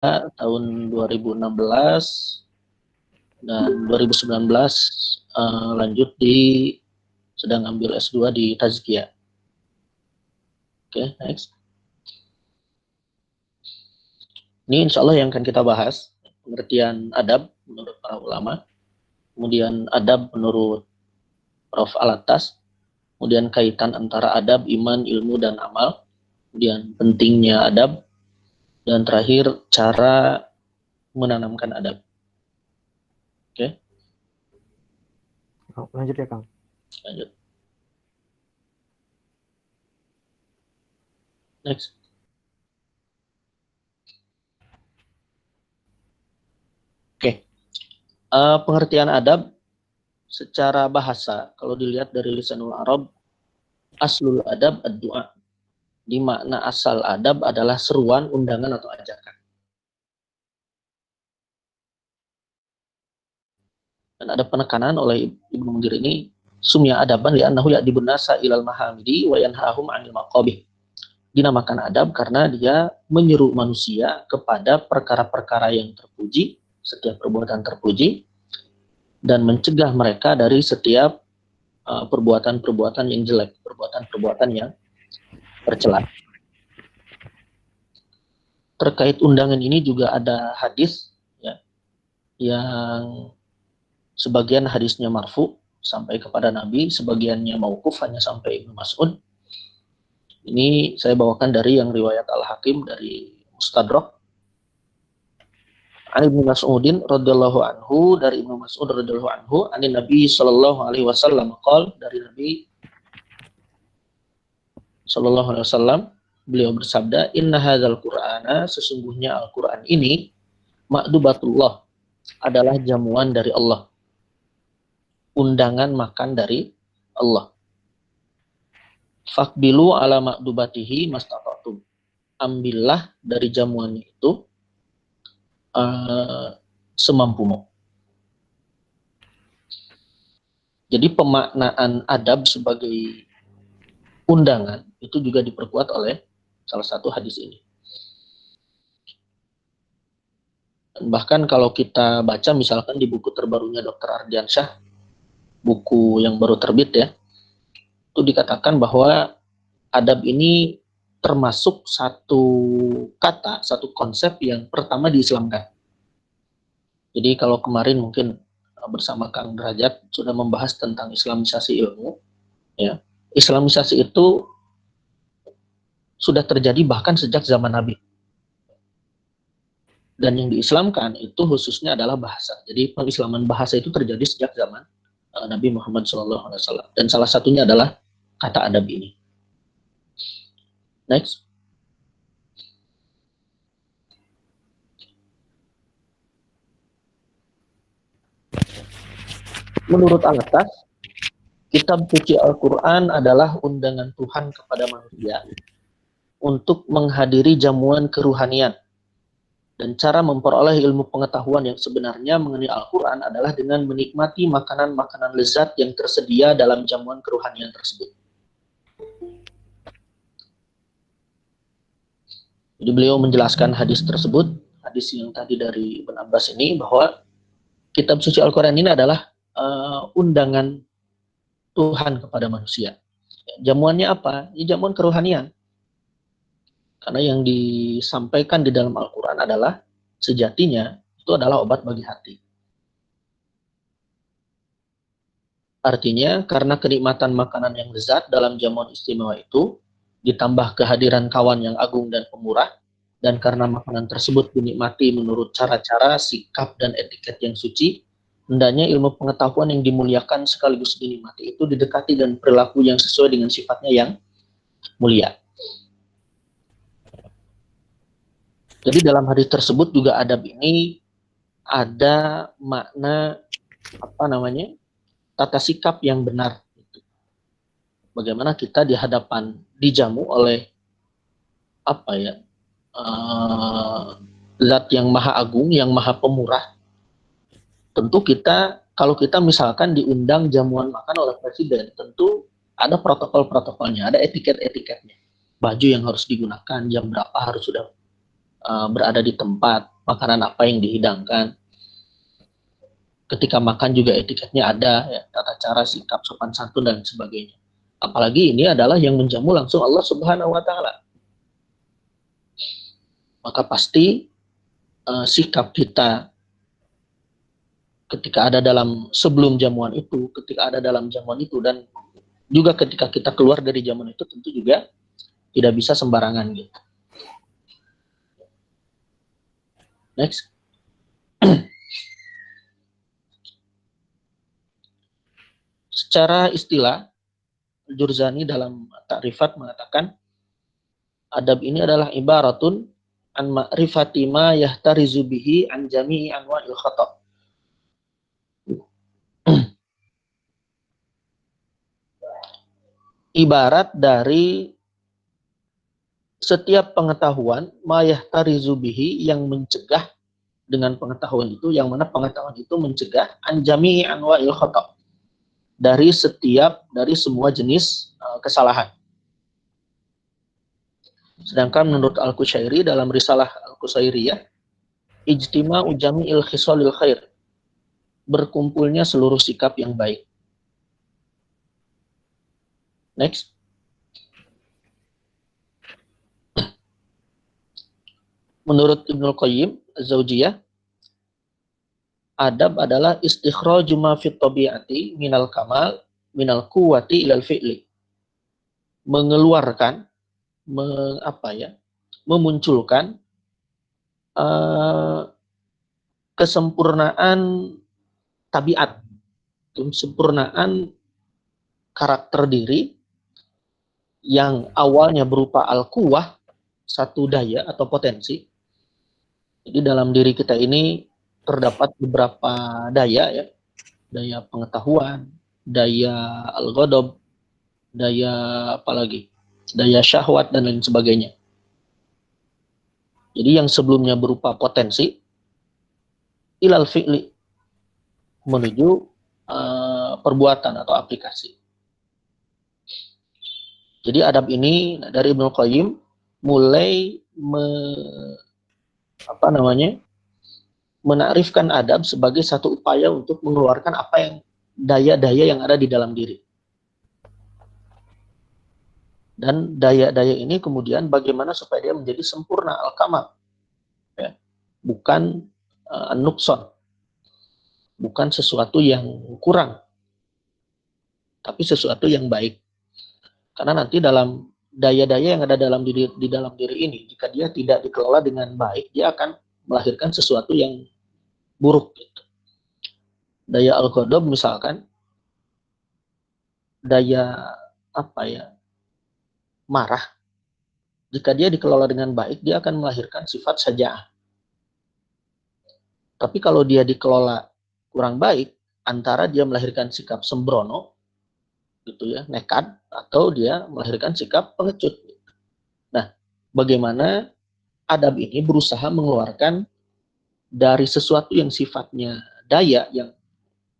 tahun 2016 dan 2019 lanjut sedang ambil S2 di Tazkiyah. Oke, next. Ini insya Allah yang akan kita bahas, pengertian adab menurut para ulama, kemudian adab menurut Prof. Alatas, kemudian kaitan antara adab, iman, ilmu, dan amal, kemudian pentingnya adab, dan terakhir cara menanamkan adab. Oke. Lanjut ya, Kang. Lanjut. Next. Oke. Pengertian adab secara bahasa, kalau dilihat dari lisanul Arab, aslul adab ad-du'a. Di makna asal adab adalah seruan, undangan, atau ajakan. Dan ada penekanan oleh Ibnu Munzir ini, sumya adaban li'annahu ya'dibun nasa ilal mahamidi wa yanhahum 'anil maqabih. Dinamakan adab karena dia menyeru manusia kepada perkara-perkara yang terpuji, setiap perbuatan terpuji, dan mencegah mereka dari setiap perbuatan-perbuatan yang jelek, perbuatan-perbuatan yang tercela. Terkait undangan ini juga ada hadis ya, yang sebagian hadisnya marfu sampai kepada Nabi, sebagiannya mauquf hanya sampai Ibnu Mas'ud. Ini saya bawakan dari yang riwayat Al-Hakim dari Mustadrak. An Ibnu Mas'udin radhiyallahu anhu, dari Ibnu Mas'ud radhiyallahu anhu, anin Nabi sallallahu alaihi wasallam qol, dari Nabi sallallahu alaihi wasallam, beliau bersabda, inna hadzal qur'ana, sesungguhnya Al-Qur'an ini, ma'dubatullah, adalah jamuan dari Allah, undangan makan dari Allah. Fakbilu ala ma'dubatihi mastata'tum, ambillah dari jamuannya itu semampumu. Jadi pemaknaan adab sebagai undangan itu juga diperkuat oleh salah satu hadis ini. Dan bahkan kalau kita baca misalkan di buku terbarunya Dr. Ardiansyah, buku yang baru terbit ya, itu dikatakan bahwa adab ini termasuk satu kata, satu konsep yang pertama diislamkan. Jadi kalau kemarin mungkin bersama Kang Derajat sudah membahas tentang islamisasi ilmu, ya, islamisasi itu sudah terjadi bahkan sejak zaman Nabi. Dan yang diislamkan itu khususnya adalah bahasa. Jadi pengislaman bahasa itu terjadi sejak zaman Nabi Muhammad SAW. Dan salah satunya adalah kata adab ini. Next. Menurut Al-Atas, kitab suci Al-Quran adalah undangan Tuhan kepada manusia untuk menghadiri jamuan keruhanian. Dan cara memperoleh ilmu pengetahuan yang sebenarnya mengenai Al-Quran adalah dengan menikmati makanan-makanan lezat yang tersedia dalam jamuan keruhanian tersebut. Jadi beliau menjelaskan hadis tersebut, hadis yang tadi dari Ibn Abbas ini, bahwa kitab suci Al-Quran ini adalah undangan Tuhan kepada manusia. Jamuannya apa? Ya, jamuan keruhanian. Karena yang disampaikan di dalam Al-Quran adalah sejatinya itu adalah obat bagi hati. Artinya karena kenikmatan makanan yang lezat dalam jamuan istimewa itu, ditambah kehadiran kawan yang agung dan pemurah, dan karena makanan tersebut dinikmati menurut cara-cara, sikap, dan etiket yang suci, hendaknya ilmu pengetahuan yang dimuliakan sekaligus dinikmati itu didekati dan perilaku yang sesuai dengan sifatnya yang mulia. Jadi dalam hadis tersebut juga adab ini ada makna tata sikap yang benar. Bagaimana kita di hadapan dijamu oleh zat yang maha agung, yang maha pemurah. Tentu kita, kalau kita misalkan diundang jamuan makan oleh presiden, tentu ada protokol-protokolnya, ada etiket-etiketnya. Baju yang harus digunakan, jam berapa harus sudah berada di tempat, makanan apa yang dihidangkan. Ketika makan juga etiketnya ada, ya, tata cara, sikap, sopan santun dan sebagainya. Apalagi ini adalah yang menjamu langsung Allah Subhanahu wa taala. Maka pasti sikap kita ketika ada dalam sebelum jamuan itu, ketika ada dalam jamuan itu, dan juga ketika kita keluar dari jamuan itu tentu juga tidak bisa sembarangan gitu. Next. Secara istilah, Jurzani dalam takrifat mengatakan adab ini adalah ibaratun an ma'rifati ma yahtarizu bihi an jami'i anwa'il khata'. Ibarat dari setiap pengetahuan ma yahtarizu bihi yang mencegah dengan pengetahuan itu, yang mana pengetahuan itu mencegah an jami'i anwa'il khata', dari semua jenis kesalahan. Sedangkan menurut Al-Qushairi dalam risalah Al-Qushairiyah, ijtima'u jami'il khisalil khair, berkumpulnya seluruh sikap yang baik. Next. Menurut Ibnul Qayyim Az-Zawjiyah, adab adalah istikhraju ma fit tabi'ati minal kamal minal quwwati ilal fi'li. Mengeluarkan, memunculkan kesempurnaan tabiat, kesempurnaan karakter diri yang awalnya berupa al-quwah, satu daya atau potensi. Jadi dalam diri kita ini terdapat beberapa daya, ya, daya pengetahuan, daya al-ghadab, daya apalagi, daya syahwat dan lain sebagainya. Jadi yang sebelumnya berupa potensi ilal fi'li, menuju perbuatan atau aplikasi. Jadi adab ini dari Ibnu Qayyim mulai menakrifkan adab sebagai satu upaya untuk mengeluarkan apa yang daya-daya yang ada di dalam diri. Dan daya-daya ini kemudian bagaimana supaya dia menjadi sempurna, al-kamal, ya. Bukan nukson, bukan sesuatu yang kurang, tapi sesuatu yang baik. Karena nanti dalam daya-daya yang ada di dalam diri ini, jika dia tidak dikelola dengan baik, dia akan melahirkan sesuatu yang buruk. Daya al-ghadab misalkan, daya marah, jika dia dikelola dengan baik, dia akan melahirkan sifat saja'ah. Tapi kalau dia dikelola kurang baik, antara dia melahirkan sikap sembrono, gitu ya, nekat, atau dia melahirkan sikap pengecut. Nah, bagaimana adab ini berusaha mengeluarkan dari sesuatu yang sifatnya daya, yang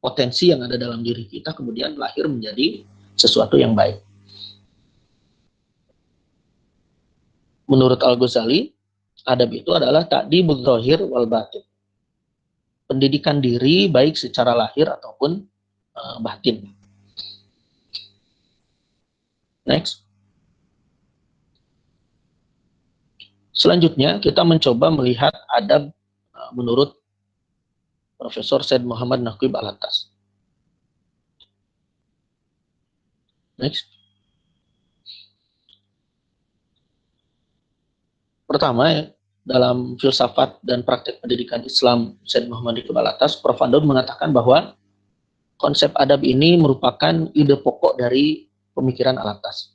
potensi yang ada dalam diri kita, kemudian lahir menjadi sesuatu yang baik. Menurut Al-Ghazali, adab itu adalah ta'dibul zahir wal batin. Pendidikan diri baik secara lahir ataupun batin. Next. Selanjutnya kita mencoba melihat adab menurut Profesor Said Muhammad Naqib Al-Attas. Next. Pertama, dalam filsafat dan praktek pendidikan Islam Said Muhammad Naqib Al-Attas, Prof. Andoun mengatakan bahwa konsep adab ini merupakan ide pokok dari pemikiran Al-Attas.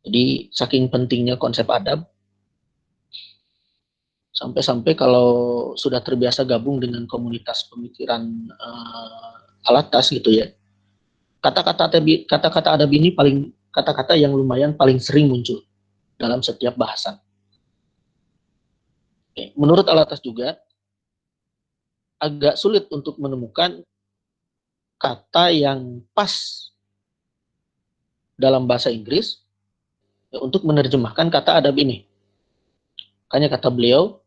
Jadi saking pentingnya konsep adab, sampai-sampai kalau sudah terbiasa gabung dengan komunitas pemikiran Al-Attas gitu ya, kata-kata adab ini kata-kata yang lumayan paling sering muncul dalam setiap bahasan. Oke. Menurut Al-Attas juga agak sulit untuk menemukan kata yang pas dalam bahasa Inggris ya, untuk menerjemahkan kata adab ini. Makanya kata beliau,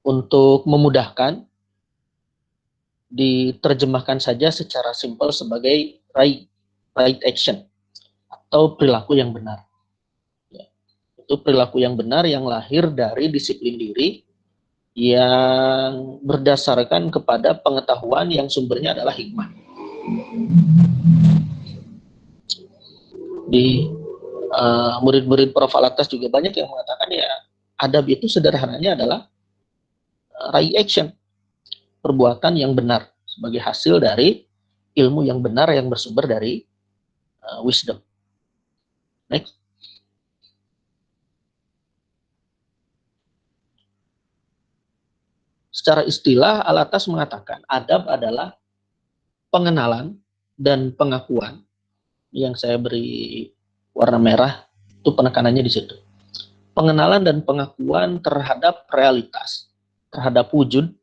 untuk memudahkan, diterjemahkan saja secara simpel sebagai right action atau perilaku yang benar. Ya, itu perilaku yang benar yang lahir dari disiplin diri yang berdasarkan kepada pengetahuan yang sumbernya adalah hikmah. Di murid-murid Prof. Alatas juga banyak yang mengatakan ya adab itu sederhananya adalah right action, perbuatan yang benar sebagai hasil dari ilmu yang benar yang bersumber dari wisdom. Next. Secara istilah, Alatas mengatakan adab adalah pengenalan dan pengakuan. Yang saya beri warna merah itu penekanannya di situ. Pengenalan dan pengakuan terhadap realitas, terhadap wujud,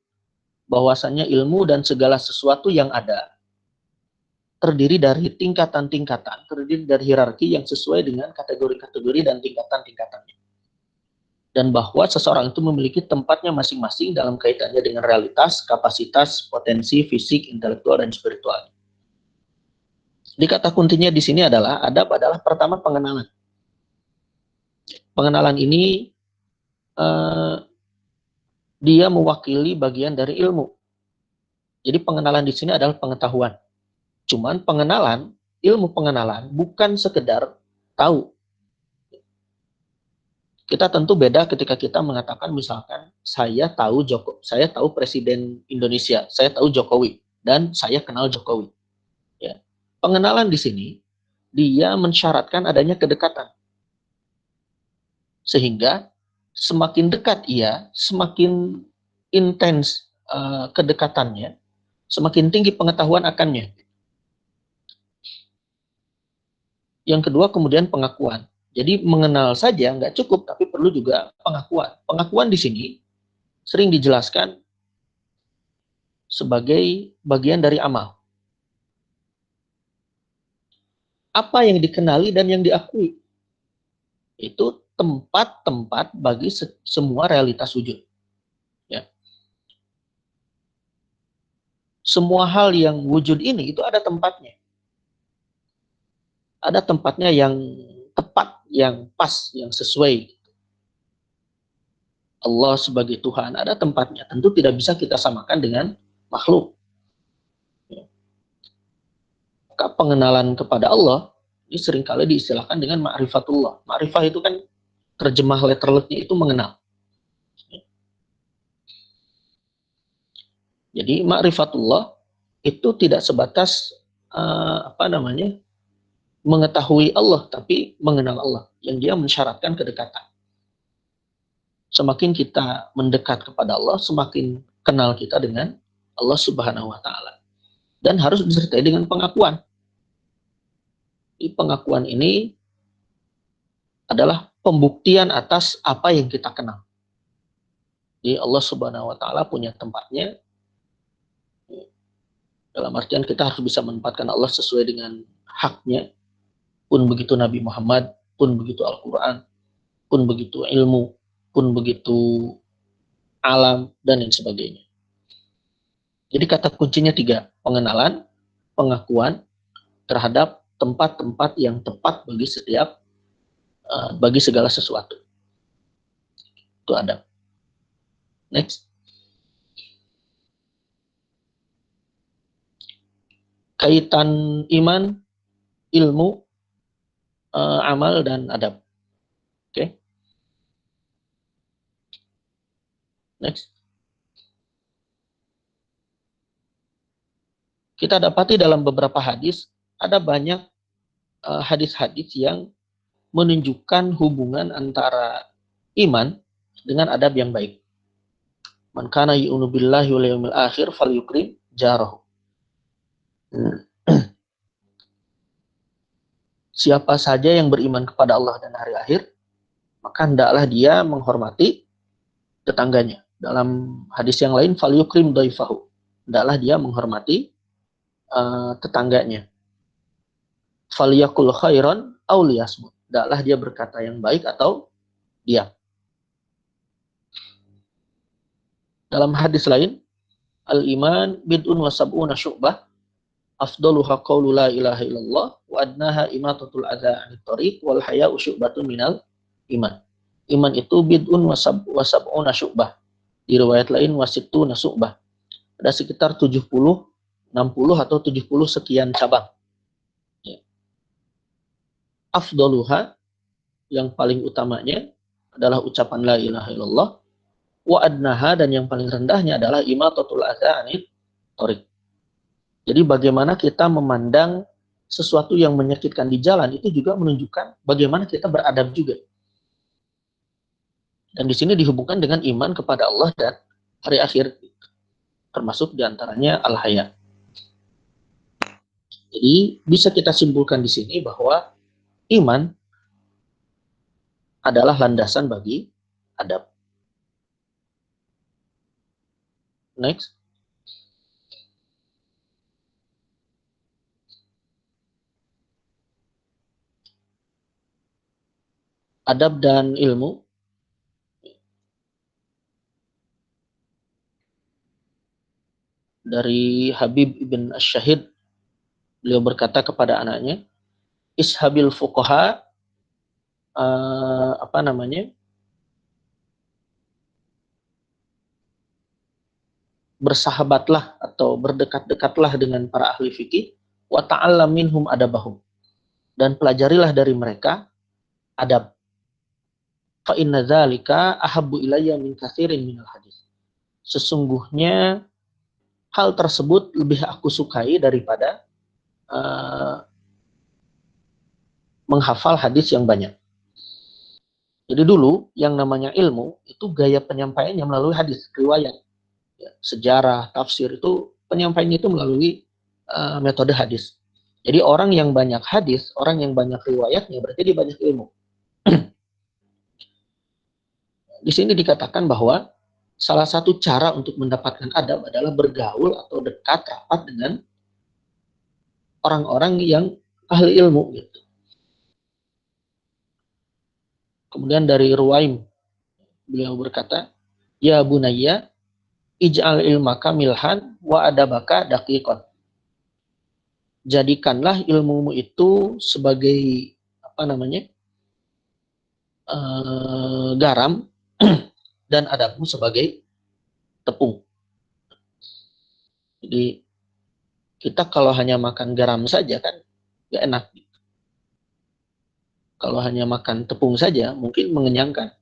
bahwasannya ilmu dan segala sesuatu yang ada terdiri dari tingkatan-tingkatan, terdiri dari hierarki yang sesuai dengan kategori-kategori dan tingkatan-tingkatannya. Dan bahwa seseorang itu memiliki tempatnya masing-masing dalam kaitannya dengan realitas, kapasitas, potensi, fisik, intelektual, dan spiritual. Di kata kuncinya di sini adalah adab adalah pertama pengenalan. Pengenalan ini dia mewakili bagian dari ilmu. Jadi pengenalan di sini adalah pengetahuan. Cuman pengenalan, ilmu pengenalan bukan sekedar tahu. Kita tentu beda ketika kita mengatakan misalkan saya tahu Presiden Indonesia, saya tahu Jokowi dan saya kenal Jokowi. Ya. Pengenalan di sini dia mensyaratkan adanya kedekatan. Sehingga semakin dekat ia, semakin intens kedekatannya, semakin tinggi pengetahuan akannya. Yang kedua kemudian pengakuan. Jadi mengenal saja nggak cukup, tapi perlu juga pengakuan. Pengakuan di sini sering dijelaskan sebagai bagian dari amal. Apa yang dikenali dan yang diakui itu tempat-tempat bagi semua realitas wujud. Ya. Semua hal yang wujud ini itu ada tempatnya. Ada tempatnya yang tepat, yang pas, yang sesuai. Allah sebagai Tuhan ada tempatnya. Tentu tidak bisa kita samakan dengan makhluk. Maka pengenalan kepada Allah ini seringkali diistilahkan dengan ma'rifatullah. Ma'rifah itu kan terjemah letterletnya itu mengenal. Jadi ma'rifatullah itu tidak sebatas mengetahui Allah, tapi mengenal Allah, yang dia mensyaratkan kedekatan. Semakin kita mendekat kepada Allah, semakin kenal kita dengan Allah Subhanahu wa Ta'ala. Dan harus disertai dengan pengakuan. Di pengakuan ini adalah pembuktian atas apa yang kita kenal. Jadi Allah Subhanahu wa Ta'ala punya tempatnya. Dalam artian kita harus bisa menempatkan Allah sesuai dengan haknya. Pun begitu Nabi Muhammad, pun begitu Al-Quran, pun begitu ilmu, pun begitu alam, dan lain sebagainya. Jadi kata kuncinya 3, pengenalan, pengakuan terhadap tempat-tempat yang tepat bagi segala sesuatu. Itu adab. Next. Kaitan iman, ilmu, amal, dan adab. Oke. Next. Kita dapati dalam beberapa hadis, ada banyak hadis-hadis yang menunjukkan hubungan antara iman dengan adab yang baik. Man kana yu'minu billahi wal yawmil akhir falyukrim jarahu. Siapa saja yang beriman kepada Allah dan hari akhir, maka hendaklah dia menghormati tetangganya. Dalam hadis yang lain, falyukrim dhaifahu. Hendaklah dia menghormati tetangganya. Falyakul khairan aw liyasmut. Hendaklah dia berkata yang baik atau diam. Dalam hadis lain, al-iman bid'un wa sab'una syu'bah, afdaluha qawlu la ilaha illallah, wa adnaha imatatul adha 'anit thariq, wal haya'u syu'batun minal iman. Iman itu bid'un wa sab'una syu'bah. Di riwayat lain wasittuna syu'bah. Ada sekitar 70, 60 atau 70 sekian cabang. Ya. Afdaluha, yang paling utamanya adalah ucapan la ilaha illallah, wa adnaha, dan yang paling rendahnya adalah imatatul adha 'anit thariq. Jadi bagaimana kita memandang sesuatu yang menyakitkan di jalan itu juga menunjukkan bagaimana kita beradab juga. Dan di sini dihubungkan dengan iman kepada Allah dan hari akhir, termasuk diantaranya al-haya. Jadi bisa kita simpulkan di sini bahwa iman adalah landasan bagi adab. Next. Adab dan ilmu. Dari Habib ibn Ash-Shahid, beliau berkata kepada anaknya, ishabil fuqaha, bersahabatlah atau berdekat-dekatlah dengan para ahli fikih, wa ta'allam minhum adabahum, dan pelajarilah dari mereka adab. Fa inna dzalika ahabbu ilayya min katsirin minal hadis. Sesungguhnya hal tersebut lebih aku sukai daripada menghafal hadis yang banyak. Jadi dulu yang namanya ilmu itu gaya penyampaiannya melalui hadis, riwayat. Ya, sejarah, tafsir itu penyampaiannya itu melalui metode hadis. Jadi orang yang banyak hadis, orang yang banyak riwayatnya berarti dia banyak ilmu. Di sini dikatakan bahwa salah satu cara untuk mendapatkan adab adalah bergaul atau dekat rapat dengan orang-orang yang ahli ilmu gitu. Kemudian dari Ruwaim, beliau berkata, ya bunayya, ij'al ilmaka milhan wa adabaka daqiqan. Jadikanlah ilmumu itu sebagai garam dan adabmu sebagai tepung. Jadi kita kalau hanya makan garam saja kan gak enak. Kalau hanya makan tepung saja mungkin mengenyangkan,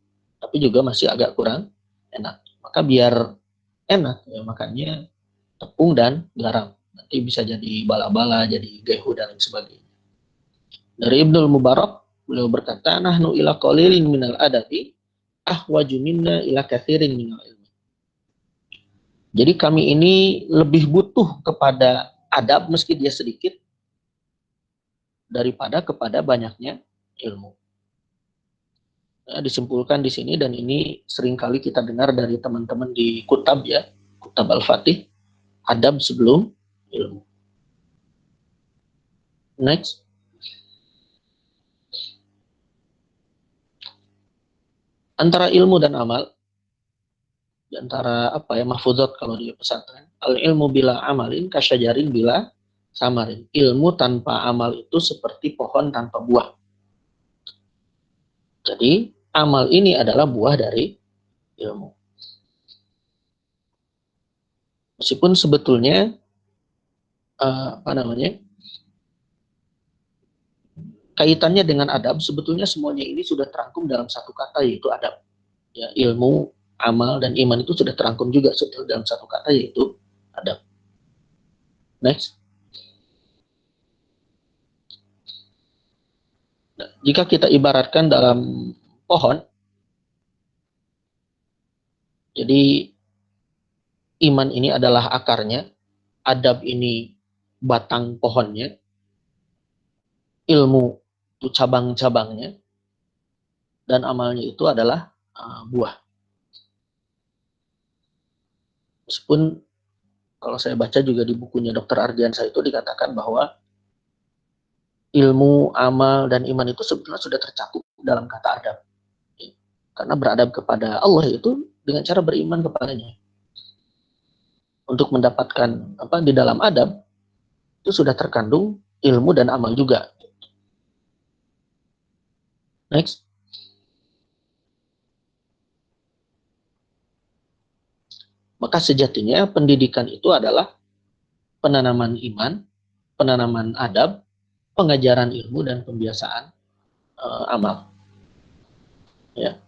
tapi juga masih agak kurang enak. Maka biar enak ya makannya tepung dan garam. Nanti bisa jadi bala-bala, jadi gehu dan lain sebagainya. Dari Ibnul Mubarak, beliau berkata, nahnu ila qalilin minal adabi ahwaju minna ila katsirin minal ilmi. Jadi kami ini lebih butuh kepada adab meski dia sedikit daripada kepada banyaknya ilmu. Nah, disimpulkan di sini, dan ini seringkali kita dengar dari teman-teman di Kutab ya, Kutab Al-Fatih, adab sebelum ilmu. Next. Antara ilmu dan amal, di antara mahfuzat kalau di pesantren, al ilmu bila amalin kasyajarin bila samarin. Ilmu tanpa amal itu seperti pohon tanpa buah. Jadi amal ini adalah buah dari ilmu. Meskipun sebetulnya kaitannya dengan adab, sebetulnya semuanya ini sudah terangkum dalam satu kata, yaitu adab. Ya, ilmu, amal, dan iman itu sudah terangkum juga dalam satu kata, yaitu adab. Next. Nah, jika kita ibaratkan dalam pohon, jadi iman ini adalah akarnya, adab ini batang pohonnya, ilmu itu cabang-cabangnya, dan amalnya itu adalah buah. Meskipun kalau saya baca juga di bukunya Dr. Ardiansyah itu dikatakan bahwa ilmu, amal, dan iman itu sebetulnya sudah tercakup dalam kata adab. Karena beradab kepada Allah itu dengan cara beriman kepadanya. untuk mendapatkan di dalam adab itu sudah terkandung ilmu dan amal juga. Next. Maka sejatinya pendidikan itu adalah penanaman iman, penanaman adab, pengajaran ilmu dan pembiasaan amal. Ya.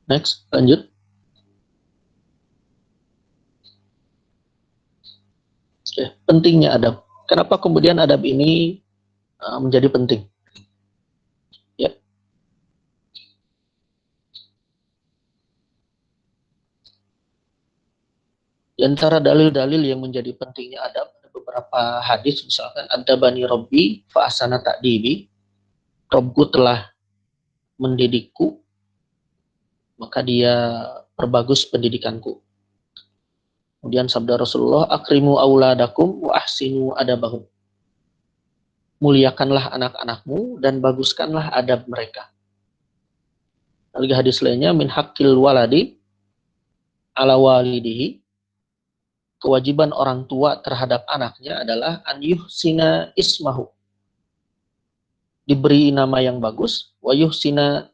Next, lanjut. Oke, pentingnya adab. Kenapa kemudian adab ini menjadi penting? Ya. Di antara dalil-dalil yang menjadi pentingnya adab, ada beberapa hadis, misalkan adabani Rabbi fa ahsana ta'dibi, Robku telah mendidikku, maka dia perbagus pendidikanku. Kemudian sabda Rasulullah, akrimu auladakum wa ahsinu adabahum. Muliakanlah anak-anakmu dan baguskanlah adab mereka. Lagi hadis lainnya, min haqqil waladi ala walidihi, kewajiban orang tua terhadap anaknya adalah an yuhsina ismahu, diberi nama yang bagus, wa yuhsina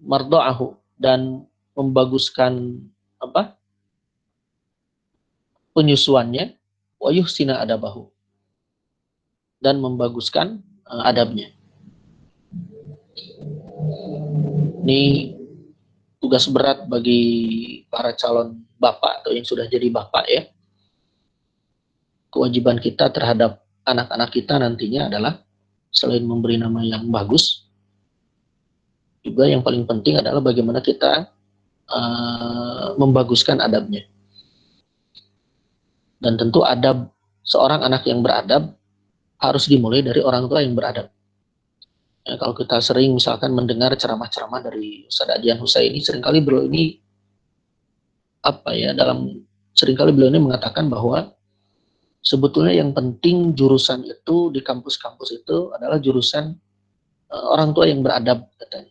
mardo'ahu, dan membaguskan penyusuannya, wa yuhsina adabahu, dan membaguskan adabnya. Ini tugas berat bagi para calon bapak atau yang sudah jadi bapak ya. Kewajiban kita terhadap anak-anak kita nantinya adalah selain memberi nama yang bagus, juga yang paling penting adalah bagaimana kita membaguskan adabnya. Dan tentu adab seorang anak yang beradab harus dimulai dari orang tua yang beradab. Ya, kalau kita sering misalkan mendengar ceramah-ceramah dari Ustaz Adian Husaini, seringkali beliau ini seringkali beliau ini mengatakan bahwa sebetulnya yang penting jurusan itu di kampus-kampus itu adalah jurusan orang tua yang beradab, katanya.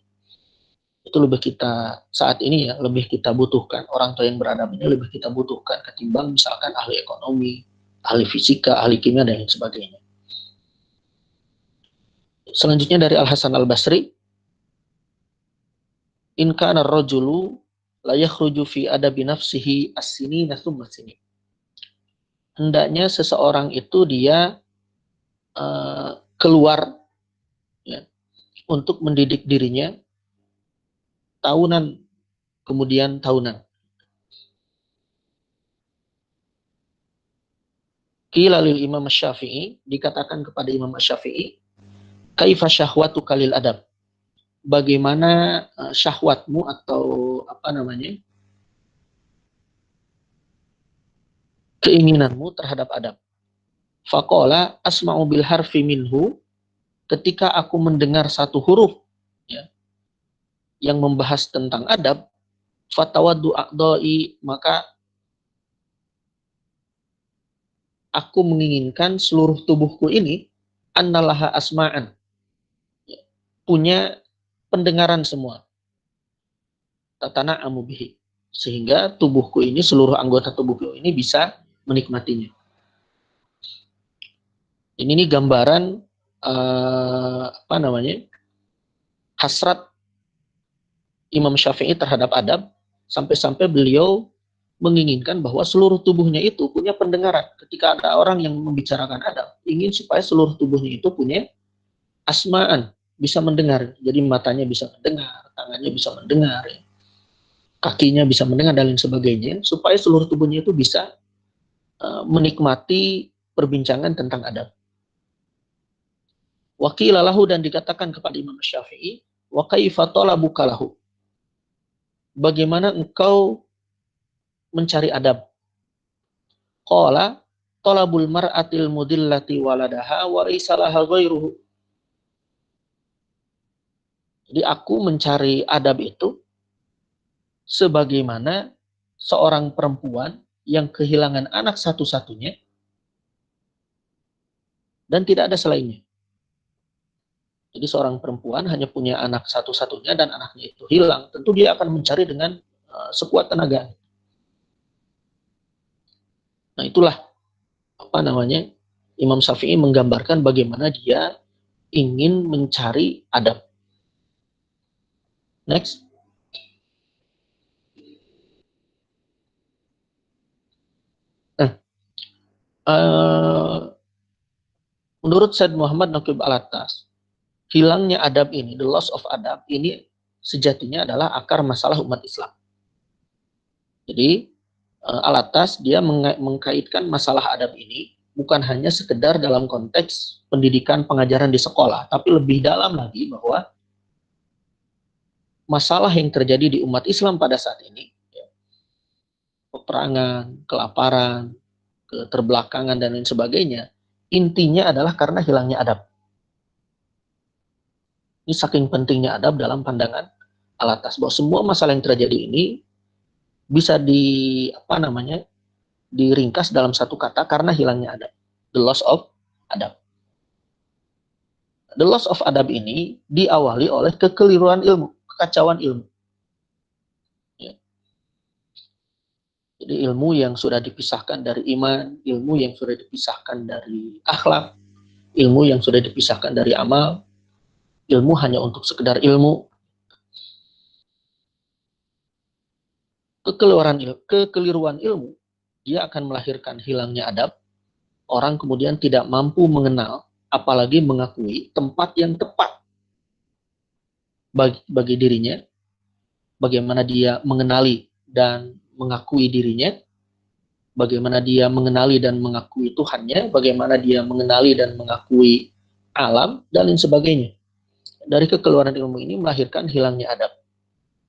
Itu lebih kita saat ini ya lebih kita butuhkan, orang tua yang beradab ini lebih kita butuhkan ketimbang misalkan ahli ekonomi, ahli fisika, ahli kimia dan lain sebagainya. Selanjutnya dari Al Hasan Al Basri, in kana ar-rajulu la yakhruju fi adabi nafsihi as-sinina tsumma sinin. Hendaknya seseorang itu dia keluar ya, untuk mendidik dirinya tahunan kemudian tahunan. Qila lil Imam Syafi'i, dikatakan kepada Imam Syafi'i, kaifa syahwatu kalil adab? Bagaimana syahwatmu atau keinginanmu terhadap adab? Faqala asma'u bil harfi minhu, ketika aku mendengar satu huruf ya, yang membahas tentang adab, fatawaddu a'dha'i, maka aku menginginkan seluruh tubuhku ini annalaha asma'an, ya, punya pendengaran semua, tatana amubihi, sehingga tubuhku ini, seluruh anggota tubuhku ini bisa menikmatinya. Ini gambaran hasrat Imam Syafi'i terhadap adab, sampai-sampai beliau menginginkan bahwa seluruh tubuhnya itu punya pendengaran. Ketika ada orang yang membicarakan adab, ingin supaya seluruh tubuhnya itu punya asma'an, bisa mendengar. Jadi matanya bisa mendengar, tangannya bisa mendengar, kakinya bisa mendengar dan lain sebagainya, supaya seluruh tubuhnya itu bisa menikmati perbincangan tentang adab. Wakilalahu, dan dikatakan kepada Imam Syafi'i, wa kaifa talabuka lahu, bagaimana engkau mencari adab? Qala talabul mar'atil mudillati waladaha wa laysa laha ghairuhu. Jadi aku mencari adab itu sebagaimana seorang perempuan yang kehilangan anak satu-satunya dan tidak ada selainnya. Jadi seorang perempuan hanya punya anak satu-satunya dan anaknya itu hilang, tentu dia akan mencari dengan sekuat tenaga. Nah, itulah apa namanya, Imam Syafi'i menggambarkan bagaimana dia ingin mencari adab. Next. Nah, menurut Syed Muhammad Naqib Al-Attas, hilangnya adab ini, the loss of adab ini sejatinya adalah akar masalah umat Islam. Jadi Al-Attas dia mengkaitkan masalah adab ini bukan hanya sekedar dalam konteks pendidikan pengajaran di sekolah, tapi lebih dalam lagi bahwa masalah yang terjadi di umat Islam pada saat ini, ya, peperangan, kelaparan, keterbelakangan dan lain sebagainya, intinya adalah karena hilangnya adab. Ini saking pentingnya adab dalam pandangan Al-Attas, bahwa semua masalah yang terjadi ini bisa diringkas dalam satu kata karena hilangnya adab. The loss of adab. The loss of adab ini diawali oleh kekeliruan ilmu, kekacauan ilmu. Ya. Jadi ilmu yang sudah dipisahkan dari iman, ilmu yang sudah dipisahkan dari akhlak, ilmu yang sudah dipisahkan dari amal, ilmu hanya untuk sekedar ilmu. Kekeliruan ilmu, dia akan melahirkan hilangnya adab. Orang kemudian tidak mampu mengenal, apalagi mengakui tempat yang tepat bagi dirinya, bagaimana dia mengenali dan mengakui dirinya, bagaimana dia mengenali dan mengakui Tuhannya, bagaimana dia mengenali dan mengakui alam, dan lain sebagainya. Dari kekeliruan ilmu ini melahirkan hilangnya adab.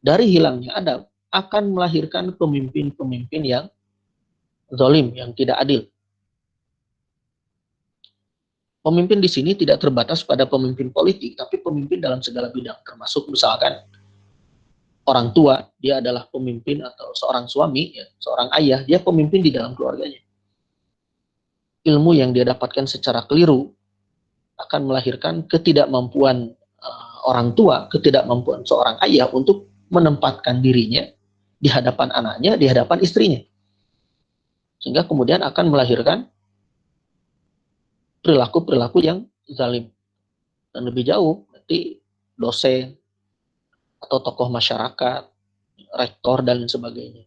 Dari hilangnya adab akan melahirkan pemimpin-pemimpin yang zalim, yang tidak adil. Pemimpin di sini tidak terbatas pada pemimpin politik, tapi pemimpin dalam segala bidang, termasuk misalkan orang tua, dia adalah pemimpin, atau seorang suami, ya, seorang ayah, dia pemimpin di dalam keluarganya. Ilmu yang dia dapatkan secara keliru akan melahirkan ketidakmampuan orang tua, ketidakmampuan seorang ayah untuk menempatkan dirinya di hadapan anaknya, di hadapan istrinya. Sehingga kemudian akan melahirkan perilaku-perilaku yang zalim. Dan lebih jauh, nanti dosen atau tokoh masyarakat, rektor, dan lain sebagainya.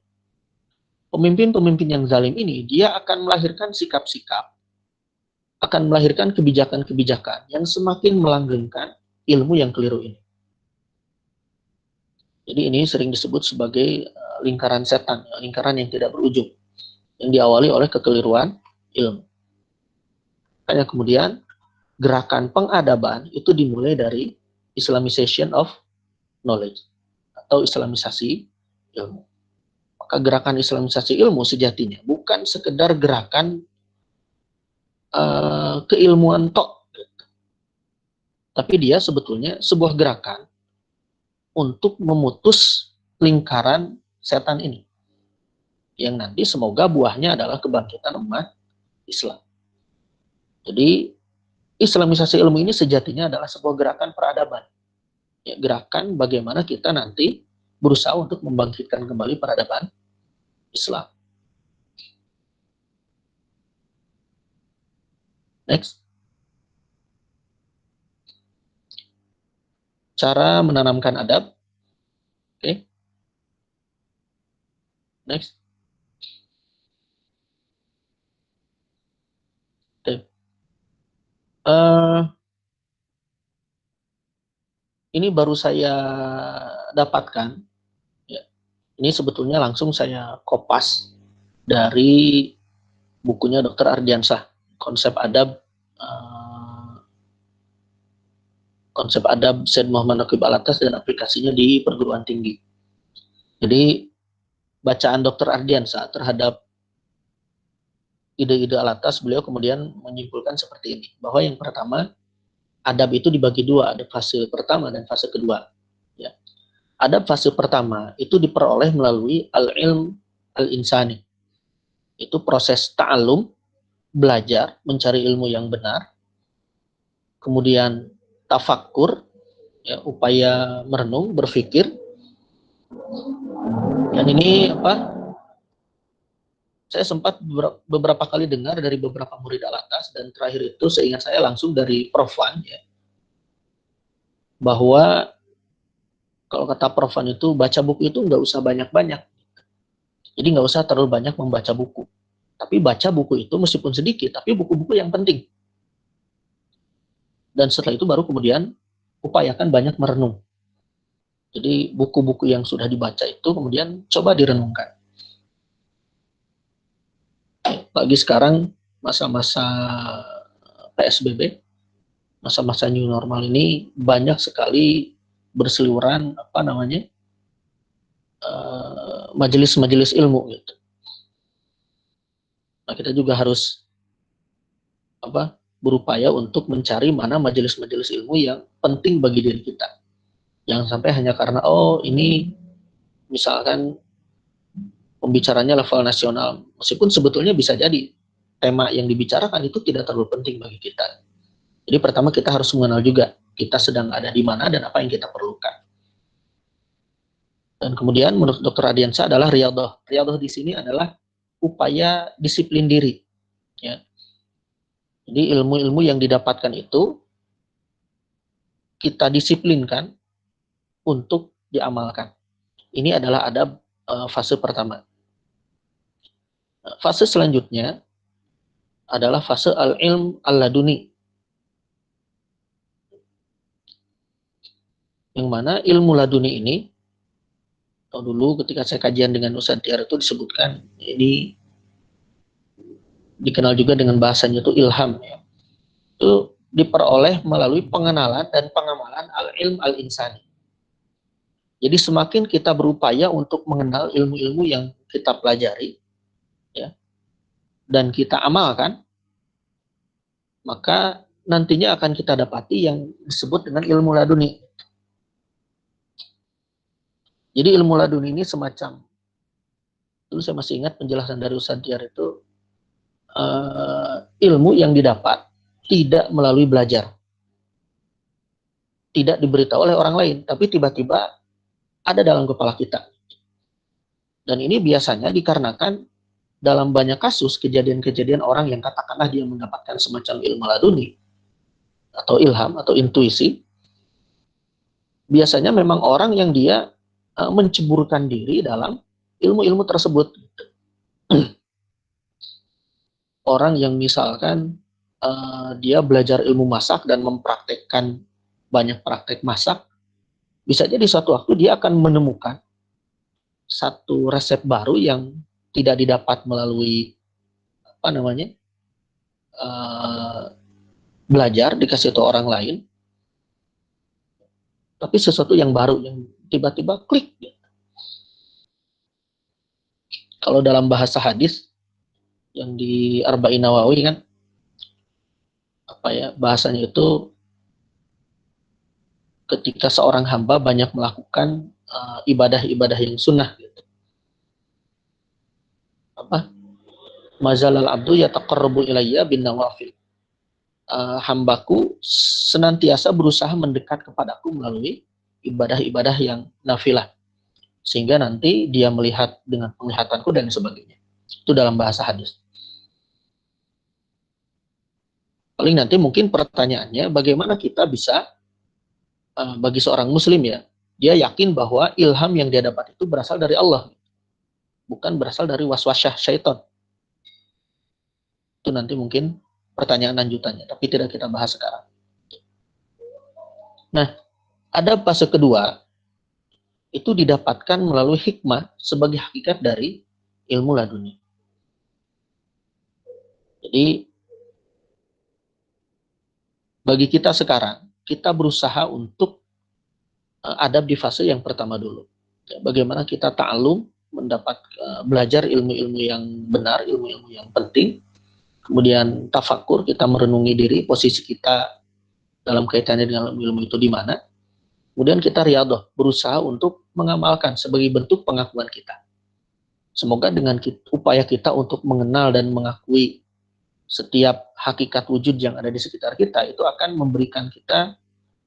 Pemimpin-pemimpin yang zalim ini, dia akan melahirkan sikap-sikap, akan melahirkan kebijakan-kebijakan yang semakin melanggengkan ilmu yang keliru ini. Jadi ini sering disebut sebagai lingkaran setan, lingkaran yang tidak berujung, yang diawali oleh kekeliruan ilmu. Makanya kemudian gerakan pengadaban itu dimulai dari Islamization of knowledge atau Islamisasi ilmu. Maka gerakan Islamisasi ilmu sejatinya bukan sekedar gerakan keilmuan tok, tapi dia sebetulnya sebuah gerakan untuk memutus lingkaran setan ini, yang nanti semoga buahnya adalah kebangkitan umat Islam. Jadi Islamisasi ilmu ini sejatinya adalah sebuah gerakan peradaban, ya, gerakan bagaimana kita nanti berusaha untuk membangkitkan kembali peradaban Islam. Next. Cara menanamkan adab. Oke. Next. Oke. Ini baru saya dapatkan. Ya. Ini sebetulnya langsung saya kopas dari bukunya Dr. Ardiansyah, konsep adab Syed Muhammad Naqib Al-Attas dan aplikasinya di perguruan tinggi. Jadi bacaan Dr. Ardiansyah terhadap ide-ide Al-Attas, beliau kemudian menyimpulkan seperti ini, bahwa yang pertama, adab itu dibagi dua, ada fase pertama dan fase kedua. Ya. Adab fase pertama itu diperoleh melalui al-ilm al-insani. Itu proses ta'alum, belajar, mencari ilmu yang benar, kemudian tafakkur, ya, upaya merenung, berpikir, Dan ini apa? Saya sempat beberapa kali dengar dari beberapa murid Al-Atas, dan terakhir itu seingat saya langsung dari Prof. Wan, ya, bahwa kalau kata Prof. Wan itu baca buku itu nggak usah banyak-banyak. Jadi nggak usah terlalu banyak membaca buku. Tapi baca buku itu meskipun sedikit, tapi buku-buku yang penting. Dan setelah itu baru kemudian upayakan banyak merenung. Jadi buku-buku yang sudah dibaca itu kemudian coba direnungkan. Bagi sekarang masa-masa PSBB, masa-masa new normal ini banyak sekali berseliweran apa namanya majelis-majelis ilmu gitu. Nah, kita juga harus berupaya untuk mencari mana majelis-majelis ilmu yang penting bagi diri kita. Jangan sampai hanya karena ini misalkan pembicaranya level nasional, meskipun sebetulnya bisa jadi tema yang dibicarakan itu tidak terlalu penting bagi kita. Jadi pertama kita harus mengenal juga kita sedang ada di mana dan apa yang kita perlukan. Dan kemudian menurut Dr. Ardiansyah adalah riyadhah. Riyadhah di sini adalah upaya disiplin diri. Ya. Jadi ilmu-ilmu yang didapatkan itu kita disiplinkan untuk diamalkan. Ini adalah adab fase pertama. Fase selanjutnya adalah fase al-ilm al-laduni. Yang mana ilmu laduni ini, dulu ketika saya kajian dengan Ustaz Tiar itu disebutkan, ini dikenal juga dengan bahasanya itu ilham. Ya. Itu diperoleh melalui pengenalan dan pengamalan al-ilm al-insani. Jadi semakin kita berupaya untuk mengenal ilmu-ilmu yang kita pelajari, ya, dan kita amalkan, maka nantinya akan kita dapati yang disebut dengan ilmu laduni. Jadi ilmu laduni ini semacam, dulu saya masih ingat penjelasan dari Ustaz Tiar itu, ilmu yang didapat tidak melalui belajar, tidak diberitahu oleh orang lain, tapi tiba-tiba ada dalam kepala kita. Dan ini biasanya dikarenakan dalam banyak kasus kejadian-kejadian orang yang katakanlah dia mendapatkan semacam ilmu laduni atau ilham atau intuisi, biasanya memang orang yang dia menceburkan diri dalam ilmu-ilmu tersebut. Orang yang misalkan dia belajar ilmu masak dan mempraktekkan banyak praktek masak, bisa jadi suatu waktu dia akan menemukan satu resep baru yang tidak didapat melalui belajar dikasih tahu orang lain, tapi sesuatu yang baru yang tiba-tiba klik. Kalau dalam bahasa hadis yang di Arba'in Nawawi kan bahasanya itu ketika seorang hamba banyak melakukan ibadah-ibadah yang sunnah gitu. Mazalal abdu yataqarrabu ilayya bin nawafil. Hambaku senantiasa berusaha mendekat kepadaku melalui ibadah-ibadah yang nafilah, sehingga nanti dia melihat dengan penglihatanku dan sebagainya. Itu dalam bahasa hadis. Paling nanti mungkin pertanyaannya, bagaimana kita bisa bagi seorang muslim ya, dia yakin bahwa ilham yang dia dapat itu berasal dari Allah, bukan berasal dari waswasah syaitan. Itu nanti mungkin pertanyaan lanjutannya, tapi tidak kita bahas sekarang. Nah, ada fase kedua, itu didapatkan melalui hikmah sebagai hakikat dari ilmu laduni. Jadi, bagi kita sekarang, kita berusaha untuk adab di fase yang pertama dulu. Bagaimana kita ta'alum, belajar ilmu-ilmu yang benar, ilmu-ilmu yang penting, kemudian tafakur, kita merenungi diri, posisi kita dalam kaitannya dengan ilmu itu di mana. Kemudian kita riyadhah, berusaha untuk mengamalkan sebagai bentuk pengakuan kita. Semoga dengan upaya kita untuk mengenal dan mengakui setiap hakikat wujud yang ada di sekitar kita, itu akan memberikan kita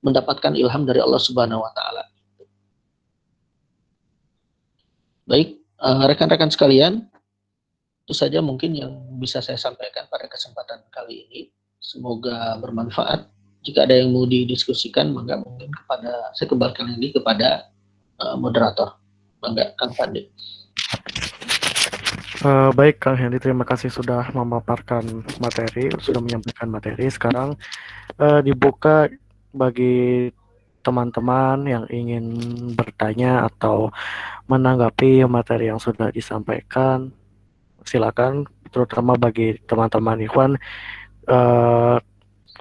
mendapatkan ilham dari Allah Subhanahu wa Ta'ala. Baik, rekan-rekan sekalian, itu saja mungkin yang bisa saya sampaikan pada kesempatan kali ini. Semoga bermanfaat. Jika ada yang mau didiskusikan, maka mungkin saya kembalikan lagi kepada moderator. Bangga, Kang Pandi. Baik Kang Hendy, terima kasih sudah memaparkan materi, sudah menyampaikan materi. Sekarang dibuka bagi teman-teman yang ingin bertanya atau menanggapi materi yang sudah disampaikan. Silakan, terutama bagi teman-teman Ikhwan, eh,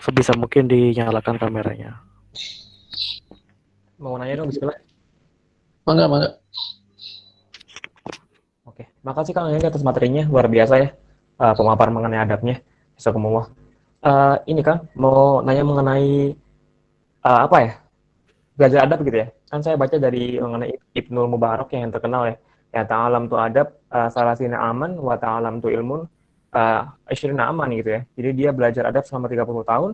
sebisa mungkin dinyalakan kameranya. Mau nanya dong, bismillah. Bangga. Oke, makasih Kang Hendy atas materinya, luar biasa ya, pemaparan mengenai adabnya. Jazakumullah. Ini Kang, mau nanya mengenai apa ya, belajar adab gitu ya. Kan saya baca dari mengenai Ibnul Mubarak yang terkenal ya. Ya ta'alam tu adab, salasina aman, wa ta'alam tu ilmun, isyrina aman gitu ya. Jadi dia belajar adab selama 30 tahun,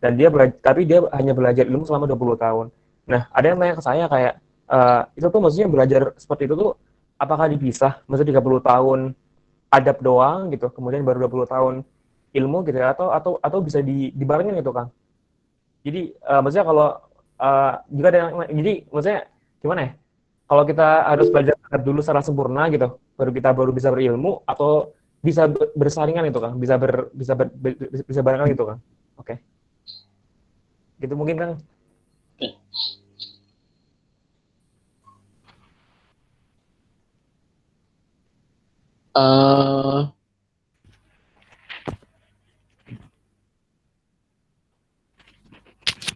dan tapi dia hanya belajar ilmu selama 20 tahun. Nah, ada yang tanya ke saya kayak, itu tuh maksudnya belajar seperti itu tuh, apakah dipisah? Maksudnya 30 tahun adab doang gitu, kemudian baru 20 tahun ilmu gitu ya, atau bisa dibarengin gitu, Kang? Jadi maksudnya kalau juga ada yang, jadi maksudnya gimana ya? Kalau kita harus belajar adab dulu secara sempurna gitu, baru bisa berilmu, atau bisa bersaringan itu Kang, bisa barengan gitu Kang. Oke. Gitu mungkin Kang.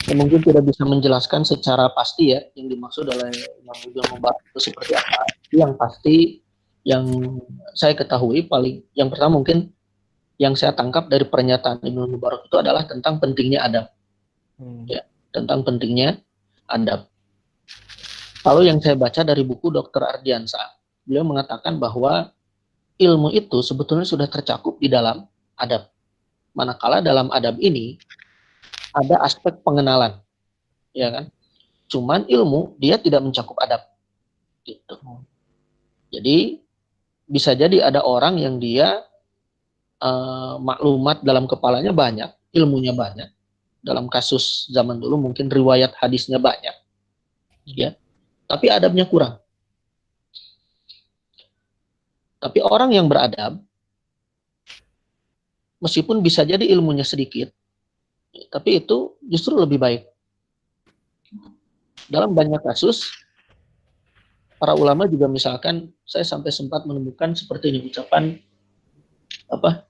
Saya mungkin tidak bisa menjelaskan secara pasti ya yang dimaksud oleh Imam Ibnu Mubarak itu seperti apa. Yang pasti yang saya ketahui yang pertama mungkin yang saya tangkap dari pernyataan Ibnu Mubarak itu adalah tentang pentingnya adab. Ya, tentang pentingnya adab. Kalau yang saya baca dari buku Dr. Ardiansa, beliau mengatakan bahwa ilmu itu sebetulnya sudah tercakup di dalam adab. Manakala dalam adab ini ada aspek pengenalan, ya kan? Cuman ilmu dia tidak mencakup adab, gitu. Jadi bisa jadi ada orang yang dia maklumat dalam kepalanya banyak, ilmunya banyak. Dalam kasus zaman dulu mungkin riwayat hadisnya banyak, ya. Tapi adabnya kurang. Tapi orang yang beradab, meskipun bisa jadi ilmunya sedikit, tapi itu justru lebih baik. Dalam banyak kasus, para ulama juga misalkan, saya sampai sempat menemukan seperti ini ucapan apa?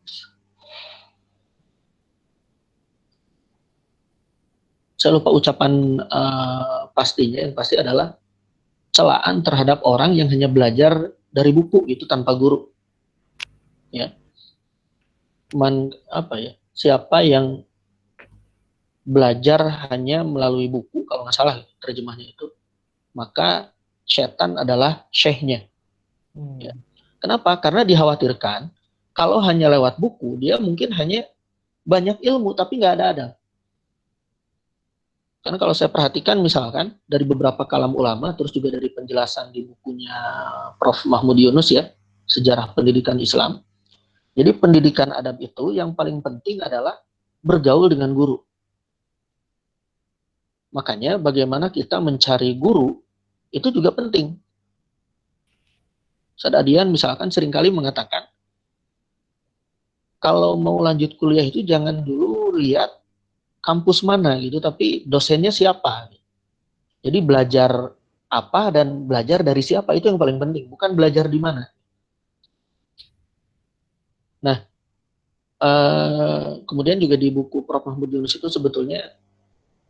Saya lupa ucapan pastinya, yang pasti adalah celaan terhadap orang yang hanya belajar dari buku itu tanpa guru. Ya. Siapa yang belajar hanya melalui buku, kalau nggak salah terjemahnya itu, maka setan adalah syekhnya. Ya. Kenapa? Karena dikhawatirkan kalau hanya lewat buku, dia mungkin hanya banyak ilmu tapi nggak ada adab. Karena kalau saya perhatikan misalkan dari beberapa kalam ulama, terus juga dari penjelasan di bukunya Prof. Mahmud Yunus ya, Sejarah Pendidikan Islam. Jadi pendidikan adab itu yang paling penting adalah bergaul dengan guru. Makanya bagaimana kita mencari guru itu juga penting. Ustaz Adian misalkan seringkali mengatakan, kalau mau lanjut kuliah itu jangan dulu lihat kampus mana gitu, tapi dosennya siapa. Jadi belajar apa dan belajar dari siapa itu yang paling penting, bukan belajar di mana. Nah, kemudian juga di buku Prof. Mahmud Yunus itu sebetulnya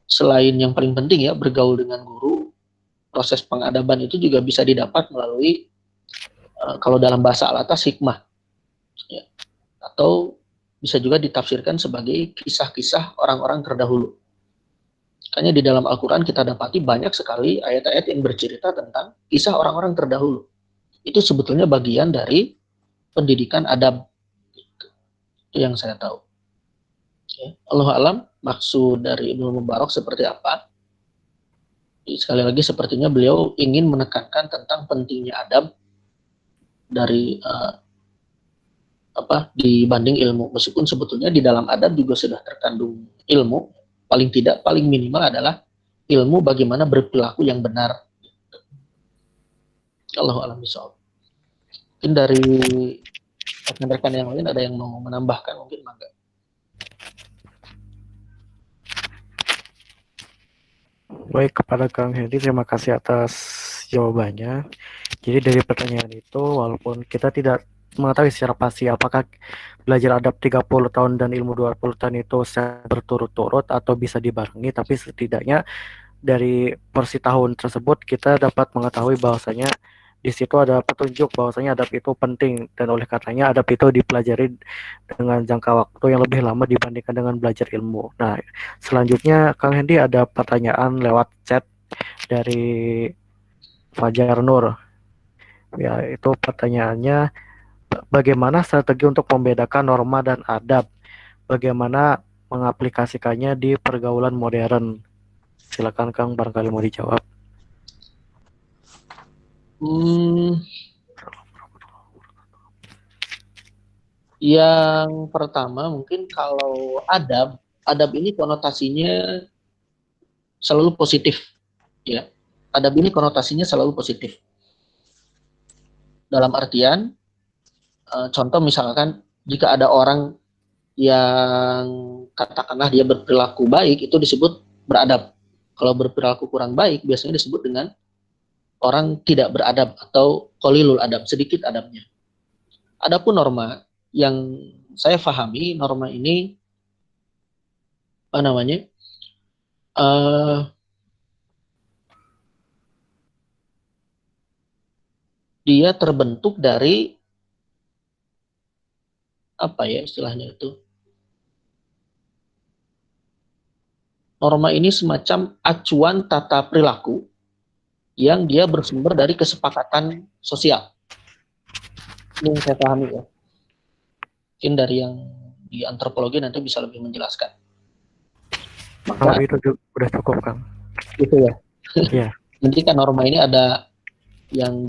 selain yang paling penting ya bergaul dengan guru, proses pengadaban itu juga bisa didapat melalui kalau dalam bahasa Al-Atas hikmah, ya. Atau bisa juga ditafsirkan sebagai kisah-kisah orang-orang terdahulu. Makanya di dalam Al-Quran kita dapati banyak sekali ayat-ayat yang bercerita tentang kisah orang-orang terdahulu. Itu sebetulnya bagian dari pendidikan adab. Itu yang saya tahu. Ya. Allah alam maksud dari Ibnu Mubarak seperti apa. Jadi, sekali lagi sepertinya beliau ingin menekankan tentang pentingnya adab dari dibanding ilmu. Meskipun sebetulnya di dalam adab juga sudah terkandung ilmu, paling tidak paling minimal adalah ilmu bagaimana berperilaku yang benar. Allahu a'lam bishawab. Mungkin dari rekan-rekan yang lain ada yang mau menambahkan, mungkin mangga. Baik, kepada Kang Hendy, terima kasih atas jawabannya. Jadi dari pertanyaan itu, walaupun kita tidak mengetahui secara pasti apakah belajar adab 30 tahun dan ilmu 20 tahun itu secara berturut-turut atau bisa dibarengi, tapi setidaknya dari porsi tahun tersebut kita dapat mengetahui bahwasanya di situ ada petunjuk bahwasanya adab itu penting, dan oleh karenanya adab itu dipelajari dengan jangka waktu yang lebih lama dibandingkan dengan belajar ilmu. Nah, selanjutnya Kang Hendy ada pertanyaan lewat chat dari Fajar Nur. Ya, itu pertanyaannya, bagaimana strategi untuk membedakan norma dan adab? Bagaimana mengaplikasikannya di pergaulan modern? Silakan Kang, barangkali mau dijawab. Yang pertama mungkin kalau adab ini konotasinya selalu positif, ya. Adab ini konotasinya selalu positif. Dalam artian, contoh misalkan jika ada orang yang katakanlah dia berperilaku baik, itu disebut beradab. Kalau berperilaku kurang baik, biasanya disebut dengan orang tidak beradab atau qalilul adab, sedikit adabnya. Adapun norma yang saya pahami, norma ini dia terbentuk dari apa ya istilahnya itu. Norma ini semacam acuan tata perilaku yang dia bersumber dari kesepakatan sosial. Ini yang saya pahami ya. Mungkin dari yang di antropologi nanti bisa lebih menjelaskan. Maka itu udah cukup, Kang. Gitu ya. Iya. Nanti kan norma ini ada yang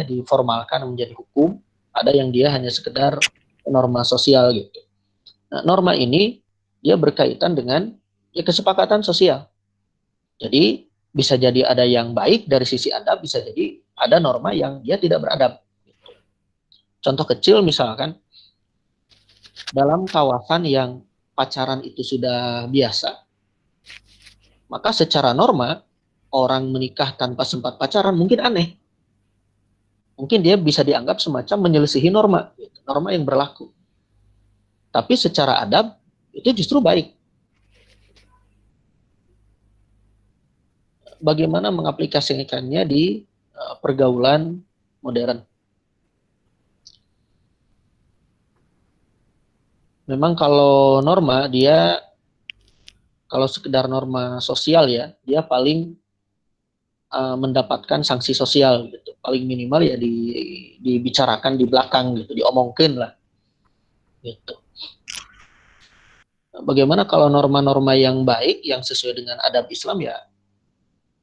diformalkan menjadi hukum, ada yang dia hanya sekedar norma sosial gitu. Nah, norma ini dia berkaitan dengan kesepakatan sosial. Jadi bisa jadi ada yang baik dari sisi adab, bisa jadi ada norma yang dia tidak beradab. Contoh kecil misalkan, dalam kawasan yang pacaran itu sudah biasa, maka secara norma orang menikah tanpa sempat pacaran mungkin aneh. Mungkin dia bisa dianggap semacam menyelisihi norma yang berlaku. Tapi secara adab itu justru baik. Bagaimana mengaplikasikannya di pergaulan modern? Memang kalau norma dia, kalau sekedar norma sosial ya, dia paling mendapatkan sanksi sosial gitu. Paling minimal ya dibicarakan di belakang gitu, diomongin lah. Gitu. Bagaimana kalau norma-norma yang baik yang sesuai dengan adab Islam ya,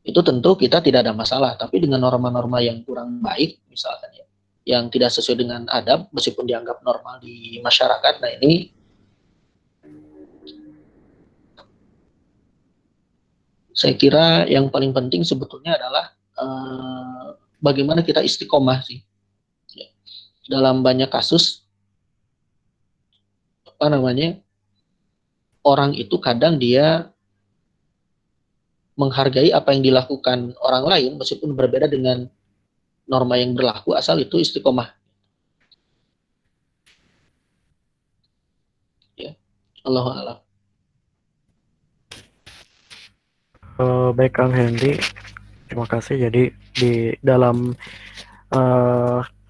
itu tentu kita tidak ada masalah. Tapi dengan norma-norma yang kurang baik misalkan ya, yang tidak sesuai dengan adab meskipun dianggap normal di masyarakat, nah ini saya kira yang paling penting sebetulnya adalah bagaimana kita istiqomah sih. Dalam banyak kasus orang itu kadang dia menghargai apa yang dilakukan orang lain meskipun berbeda dengan norma yang berlaku, asal itu istiqomah. Ya, Allahu a'lam. Baik Kang Hendy, terima kasih. Jadi di dalam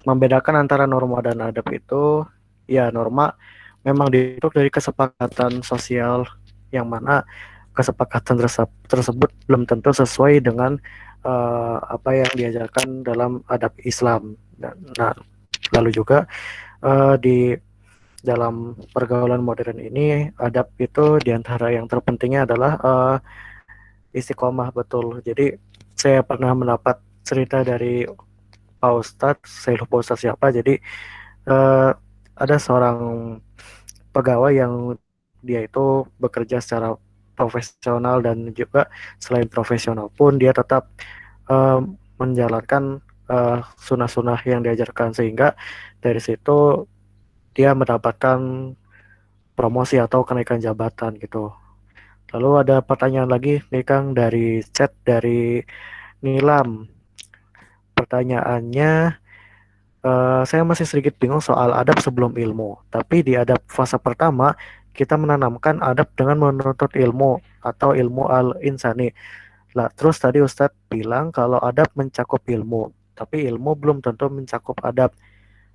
membedakan antara norma dan adab itu, ya norma memang dibentuk dari kesepakatan sosial yang mana kesepakatan tersebut belum tentu sesuai dengan apa yang diajarkan dalam adab Islam. Nah, lalu juga di dalam pergaulan modern ini adab itu diantara yang terpentingnya adalah istiqomah, betul. Jadi saya pernah mendapat cerita dari Pak Ustadz, saya lupa Ustadz siapa. Jadi eh, ada seorang pegawai yang dia itu bekerja secara profesional, dan juga selain profesional pun dia tetap eh, menjalankan sunnah-sunnah yang diajarkan, sehingga dari situ dia mendapatkan promosi atau kenaikan jabatan gitu. Lalu ada pertanyaan lagi nih Kang dari chat dari Nilam. Pertanyaannya, saya masih sedikit bingung soal adab sebelum ilmu. Tapi di adab fase pertama, kita menanamkan adab dengan menuntut ilmu atau ilmu al-insani. Lah, terus tadi Ustadz bilang kalau adab mencakup ilmu, tapi ilmu belum tentu mencakup adab.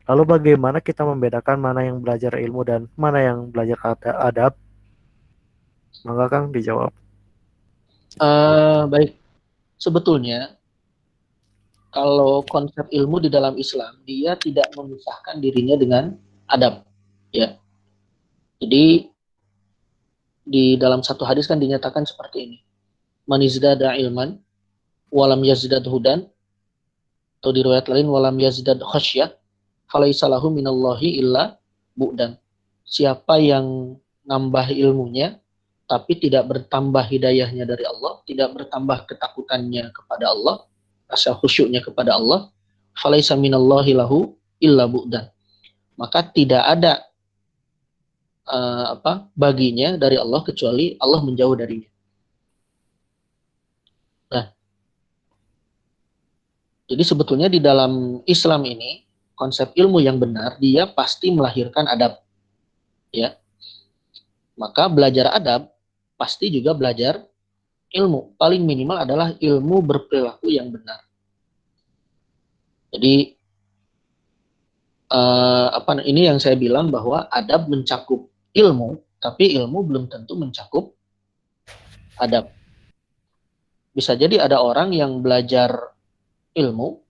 Lalu bagaimana kita membedakan mana yang belajar ilmu dan mana yang belajar adab? Maka Kang dijawab. Baik, sebetulnya kalau konsep ilmu di dalam Islam, dia tidak memisahkan dirinya dengan adab. Ya, jadi di dalam satu hadis kan dinyatakan seperti ini: Man izdada ilman, walam yazdad hudan, atau di riwayat lain walam yazdad khasyah, falaisa lahu minallahi illa bu'dan. Siapa yang nambah ilmunya tapi tidak bertambah hidayahnya dari Allah, tidak bertambah ketakutannya kepada Allah, rasa khusyuknya kepada Allah, falaisa minallahi lahu illa bu'dan. Maka tidak ada baginya dari Allah kecuali Allah menjauh darinya. Nah, jadi sebetulnya di dalam Islam ini konsep ilmu yang benar dia pasti melahirkan adab, ya. Maka belajar adab pasti juga belajar ilmu. Paling minimal adalah ilmu berperilaku yang benar. Jadi ini yang saya bilang bahwa adab mencakup ilmu, tapi ilmu belum tentu mencakup adab. Bisa jadi ada orang yang belajar ilmu,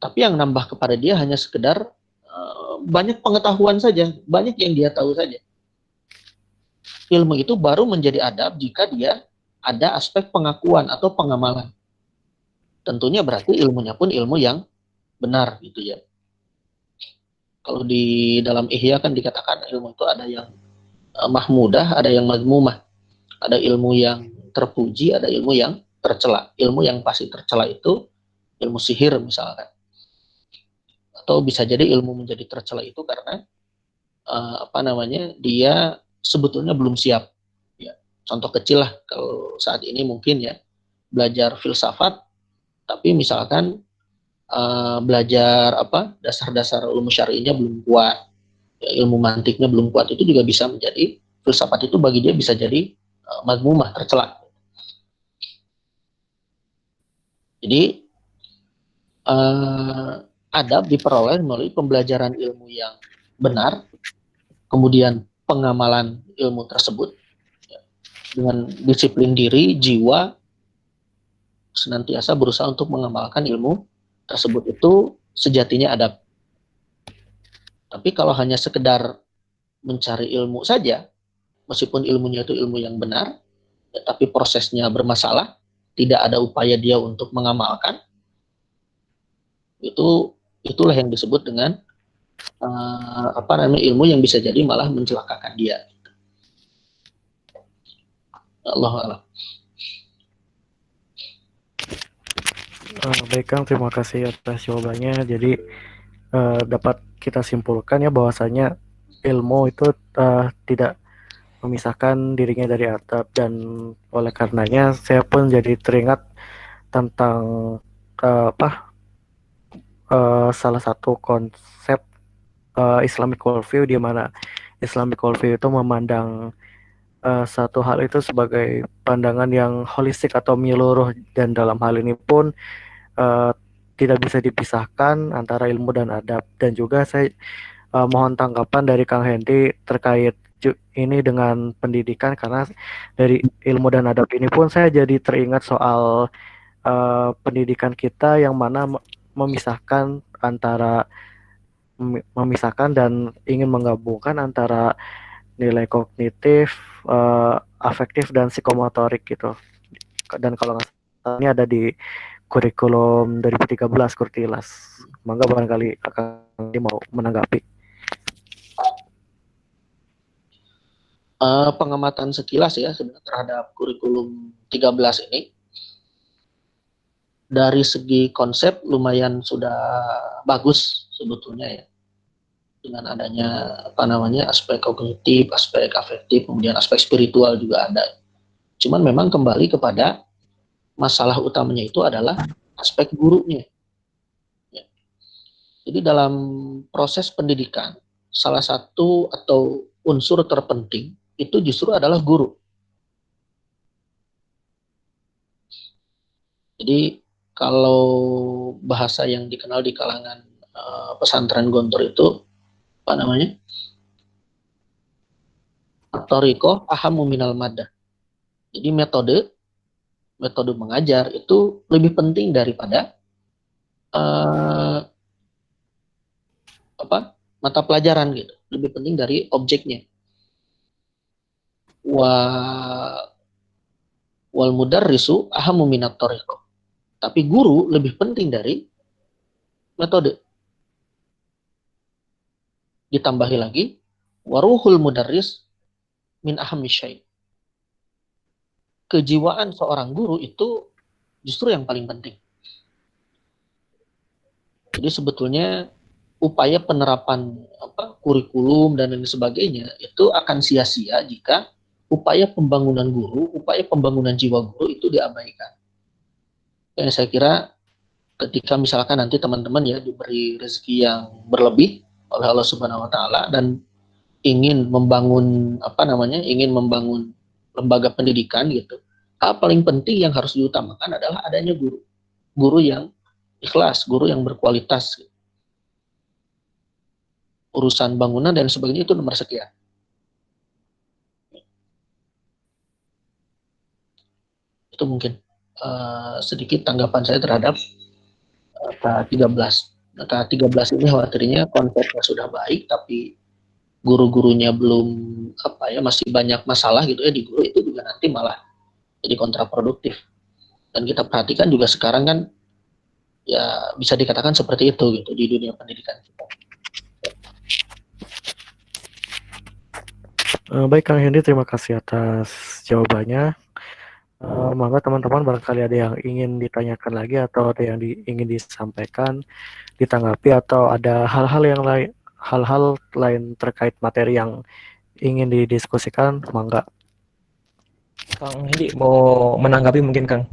tapi yang nambah kepada dia hanya sekedar banyak pengetahuan saja, banyak yang dia tahu saja. Ilmu itu baru menjadi adab jika dia ada aspek pengakuan atau pengamalan. Tentunya berarti ilmunya pun ilmu yang benar gitu ya. Kalau di dalam Ihya kan dikatakan ilmu itu ada yang mahmudah, ada yang mazmumah. Ada ilmu yang terpuji, ada ilmu yang tercela. Ilmu yang pasti tercela itu ilmu sihir misalkan. Atau bisa jadi ilmu menjadi tercela itu karena dia sebetulnya belum siap. Ya, contoh kecil lah kalau saat ini mungkin ya belajar filsafat, tapi misalkan belajar dasar-dasar ilmu syar'inya belum kuat, ya, ilmu mantiknya belum kuat, itu juga bisa menjadi filsafat itu bagi dia bisa jadi mazmumah, tercela. Jadi adab diperoleh melalui pembelajaran ilmu yang benar, kemudian pengamalan ilmu tersebut ya, dengan disiplin diri, jiwa, senantiasa berusaha untuk mengamalkan ilmu tersebut, itu sejatinya adab. Tapi kalau hanya sekedar mencari ilmu saja, meskipun ilmunya itu ilmu yang benar, ya, tapi prosesnya bermasalah, tidak ada upaya dia untuk mengamalkan, itulah yang disebut dengan ilmu yang bisa jadi malah mencelakakan dia. Allah Allah. Baik Kang, terima kasih atas jawabannya. Jadi dapat kita simpulkan ya bahwasanya ilmu itu tidak memisahkan dirinya dari adab, dan oleh karenanya saya pun jadi teringat tentang salah satu konsep Islamic worldview, di mana Islamic worldview itu memandang satu hal itu sebagai pandangan yang holistik atau menyeluruh, dan dalam hal ini pun tidak bisa dipisahkan antara ilmu dan adab. Dan juga saya mohon tanggapan dari Kang Hendy terkait ini dengan pendidikan, karena dari ilmu dan adab ini pun saya jadi teringat soal pendidikan kita yang mana memisahkan dan ingin menggabungkan antara nilai kognitif, afektif, dan psikomotorik gitu. Dan kalau nggak salah ini ada di kurikulum 2013 Kurtilas. Mangga barangkali akan mau menanggapi. Pengamatan sekilas ya sebenarnya terhadap kurikulum 13 ini dari segi konsep lumayan sudah bagus sebetulnya ya, dengan adanya aspek kognitif, aspek afektif, kemudian aspek spiritual juga ada. Cuman memang kembali kepada masalah utamanya itu adalah aspek gurunya. Ya. Jadi dalam proses pendidikan salah satu atau unsur terpenting itu justru adalah guru. Jadi kalau bahasa yang dikenal di kalangan pesantren Gontor itu Toriko ahamu minal madah. Jadi metode mengajar itu lebih penting daripada mata pelajaran gitu. Lebih penting dari objeknya. Wal mudarrisu ahamu minat toriko. Tapi guru lebih penting dari metode. Ditambahi lagi, waruhul mudarris min ahami syai. Kejiwaan seorang guru itu justru yang paling penting. Jadi sebetulnya upaya penerapan kurikulum dan lain sebagainya itu akan sia-sia jika upaya pembangunan guru, upaya pembangunan jiwa guru itu diabaikan. Dan saya kira ketika misalkan nanti teman-teman ya diberi rezeki yang berlebih oleh Allah Subhanahu wa taala dan ingin membangun lembaga pendidikan gitu. Hal paling penting yang harus diutamakan adalah adanya guru. Guru yang ikhlas, guru yang berkualitas. Urusan bangunan dan sebagainya itu nomor sekian. Itu mungkin sedikit tanggapan saya terhadap K13. Nah, K13 ini khawatirnya konsepnya sudah baik, tapi guru-gurunya belum masih banyak masalah gitu ya di guru, itu juga nanti malah jadi kontraproduktif. Dan kita perhatikan juga sekarang kan ya bisa dikatakan seperti itu gitu di dunia pendidikan kita. Baik Kang Hendy, terima kasih atas jawabannya. Maka teman-teman barangkali ada yang ingin ditanyakan lagi atau ada yang ingin disampaikan, ditanggapi, atau ada hal-hal lain terkait materi yang ingin didiskusikan, mangga. Kang Hendy mau menanggapi mungkin Kang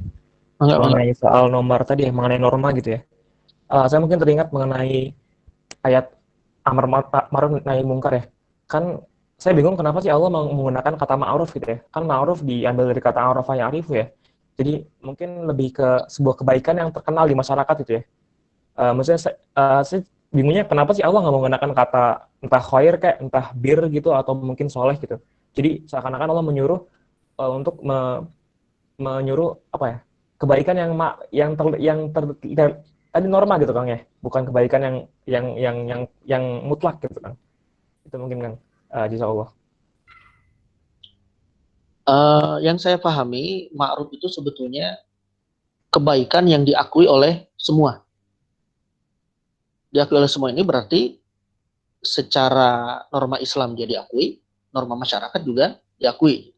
mengenai soal nomor tadi ya, mengenai norma gitu ya. Saya mungkin teringat mengenai ayat amar ma'ruf nahi mungkar ya. Kan saya bingung kenapa sih Allah menggunakan kata ma'ruf gitu ya. Kan ma'ruf diambil dari kata arafa ya'rifu ya. Jadi mungkin lebih ke sebuah kebaikan yang terkenal di masyarakat gitu ya. Maksudnya saya bingungnya kenapa sih Allah nggak menggunakan kata entah khair kayak entah bir gitu atau mungkin soleh gitu. Jadi seakan-akan Allah menyuruh untuk menyuruh kebaikan yang tadi norma gitu Kang ya, bukan kebaikan yang mutlak gitu Kang. Itu mungkin Kang. Jazakallah. Yang saya pahami, ma'ruf itu sebetulnya kebaikan yang diakui oleh semua. Diakui oleh semua ini berarti secara norma Islam dia diakui, norma masyarakat juga diakui.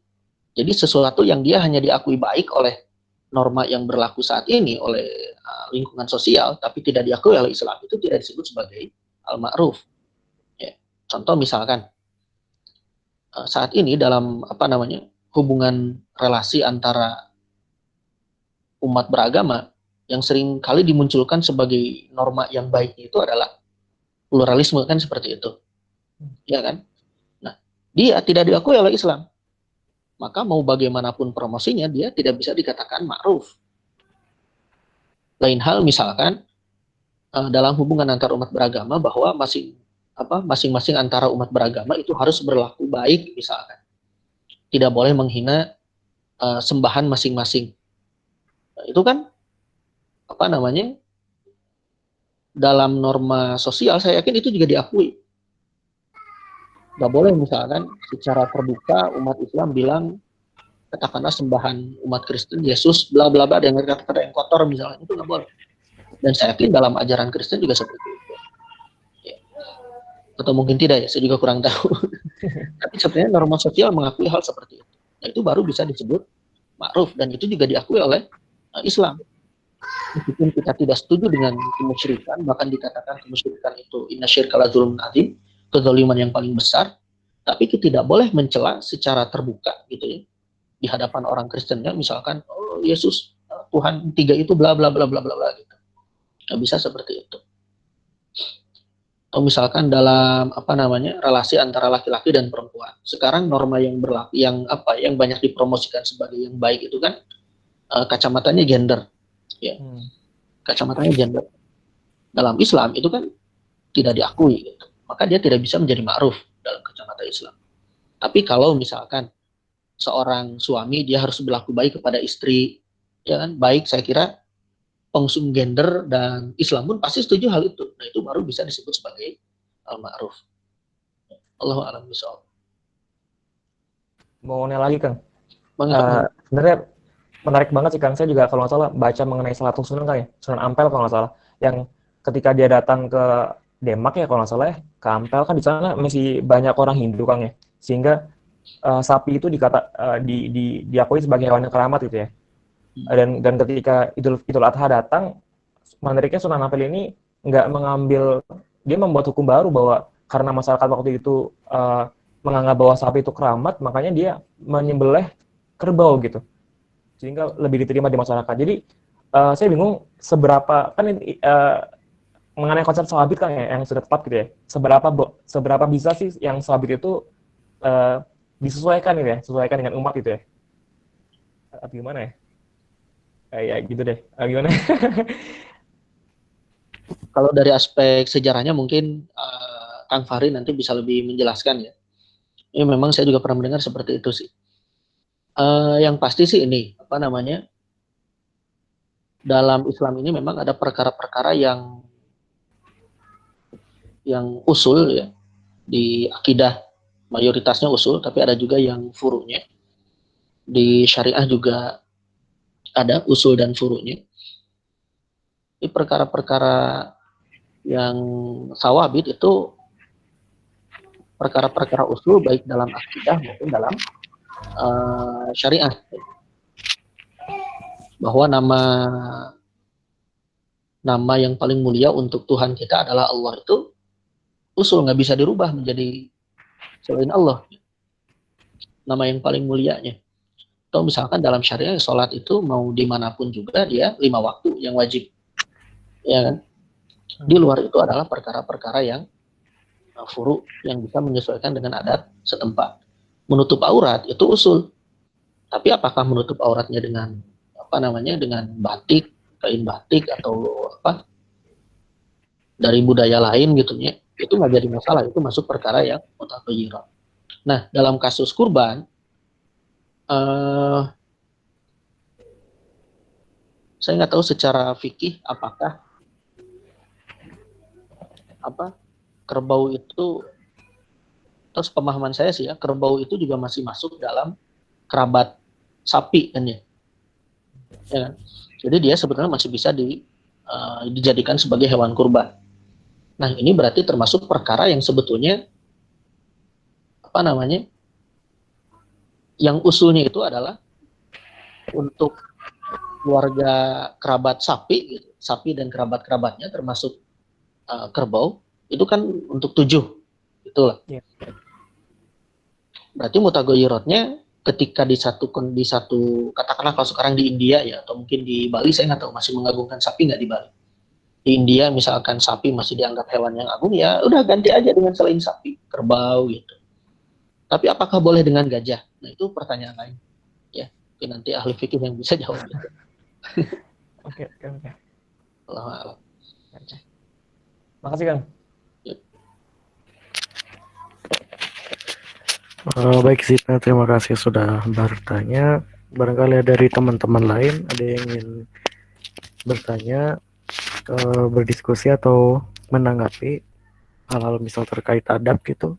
Jadi sesuatu yang dia hanya diakui baik oleh norma yang berlaku saat ini oleh lingkungan sosial, tapi tidak diakui oleh Islam, itu tidak disebut sebagai al-ma'ruf. Ya. Contoh misalkan, saat ini dalam hubungan relasi antara umat beragama yang sering kali dimunculkan sebagai norma yang baik itu adalah pluralisme, kan seperti itu, ya kan? Nah, dia tidak diakui oleh Islam, maka mau bagaimanapun promosinya dia tidak bisa dikatakan ma'ruf. Lain hal misalkan dalam hubungan antar umat beragama bahwa masing-masing antara umat beragama itu harus berlaku baik misalkan. Tidak boleh menghina sembahan masing-masing. Nah, itu kan dalam norma sosial saya yakin itu juga diakui. Nggak boleh misalkan secara terbuka umat Islam bilang katakanlah sembahan umat Kristen Yesus bla bla bla dengan kata-kata yang kotor misalnya, itu nggak boleh. Dan saya yakin dalam ajaran Kristen juga seperti itu. Ya. Atau mungkin tidak ya, saya juga kurang tahu. Tapi sebenarnya norma sosial mengakui hal seperti itu. Nah, itu baru bisa disebut ma'ruf, dan itu juga diakui oleh Islam. Meskipun kita tidak setuju dengan kemusyrikan, bahkan dikatakan kemusyrikan itu inna syirka la dzulmun adzim, kezaliman yang paling besar, tapi kita tidak boleh mencela secara terbuka gitu ya di hadapan orang Kristennya, misalkan oh Yesus Tuhan tiga itu bla bla bla bla bla bla gitu. Nggak bisa seperti itu. Atau misalkan dalam relasi antara laki-laki dan perempuan. Sekarang norma yang berlaku yang banyak dipromosikan sebagai yang baik itu kan kacamatanya gender. Ya. Kacamatanya gender. Dalam Islam itu kan tidak diakui gitu. Maka dia tidak bisa menjadi ma'ruf dalam kacamata Islam. Tapi kalau misalkan seorang suami dia harus berlaku baik kepada istri, ya kan? Baik, saya kira pengusung gender dan Islam pun pasti setuju hal itu. Nah, itu baru bisa disebut sebagai al-ma'ruf. Allahu a'lam bishawab. Mau nanya lagi, Kang. Sebenarnya menarik banget sih, Kang. Saya juga kalau nggak salah baca mengenai Salatul Sunan, Kang ya. Sunan Ampel kalau nggak salah. Yang ketika dia datang ke Demak ya kalau nggak salah ya, ke Ampel kan di sana masih banyak orang Hindu, Kang ya. Sehingga sapi itu diakui sebagai hewan yang keramat gitu ya. Dan ketika Idul Adha datang, menariknya Sunan Ampel ini nggak mengambil, dia membuat hukum baru bahwa karena masyarakat waktu itu menganggap bahwa sapi itu keramat, makanya dia menyembelih kerbau gitu, sehingga lebih diterima di masyarakat. Jadi saya bingung seberapa kan mengenai konsep salabit kan ya, yang sudah tepat gitu ya. Seberapa bisa sih yang salabit itu disesuaikan gitu ya, sesuaikan dengan umat gitu ya. Gimana ya? Ya gitu deh. Gimana? Kalau dari aspek sejarahnya mungkin Kang Fahri nanti bisa lebih menjelaskan ya. Ini memang saya juga pernah mendengar seperti itu sih. Yang pasti sih ini dalam Islam ini memang ada perkara-perkara yang usul ya, di akidah mayoritasnya usul, tapi ada juga yang furu'nya. Di syariah juga ada usul dan furu'nya. Di perkara-perkara yang sawabit itu perkara-perkara usul baik dalam akidah maupun dalam syariah. Bahwa nama yang paling mulia untuk Tuhan kita adalah Allah itu usul, nggak bisa dirubah menjadi selain Allah. Nama yang paling mulianya. Atau misalkan dalam syariah sholat itu mau dimanapun juga dia 5 waktu yang wajib. Ya kan? Di luar itu adalah perkara-perkara yang furu yang bisa menyesuaikan dengan adat setempat. Menutup aurat itu usul. Tapi apakah menutup auratnya dengan dengan batik, kain batik atau dari budaya lain gitu ya, itu nggak jadi masalah, itu masuk perkara yang mutaghayyirah. Nah, dalam kasus kurban saya nggak tahu secara fikih apakah kerbau itu, terus pemahaman saya sih ya, kerbau itu juga masih masuk dalam kerabat sapi kan ya. Ya, jadi dia sebetulnya masih bisa dijadikan sebagai hewan kurban. Nah, ini berarti termasuk perkara yang sebetulnya yang usulnya itu adalah untuk keluarga kerabat sapi, sapi dan kerabat-kerabatnya termasuk kerbau, itu kan untuk 7, itulah. Yeah. Berarti mutaghayyirotnya ketika di satu katakanlah kalau sekarang di India ya, atau mungkin di Bali, saya nggak tahu masih mengagungkan sapi nggak di Bali. Di India misalkan sapi masih dianggap hewan yang agung, ya udah ganti aja dengan selain sapi, kerbau gitu. Tapi apakah boleh dengan gajah? Nah, itu pertanyaan lain. Ya, nanti ahli fikih yang bisa jawab itu. Oke. Allah. Makasih, Kang. Baik Zita, terima kasih sudah bertanya. Barangkali dari teman-teman lain ada yang ingin bertanya, berdiskusi atau menanggapi hal-hal misal terkait adab gitu.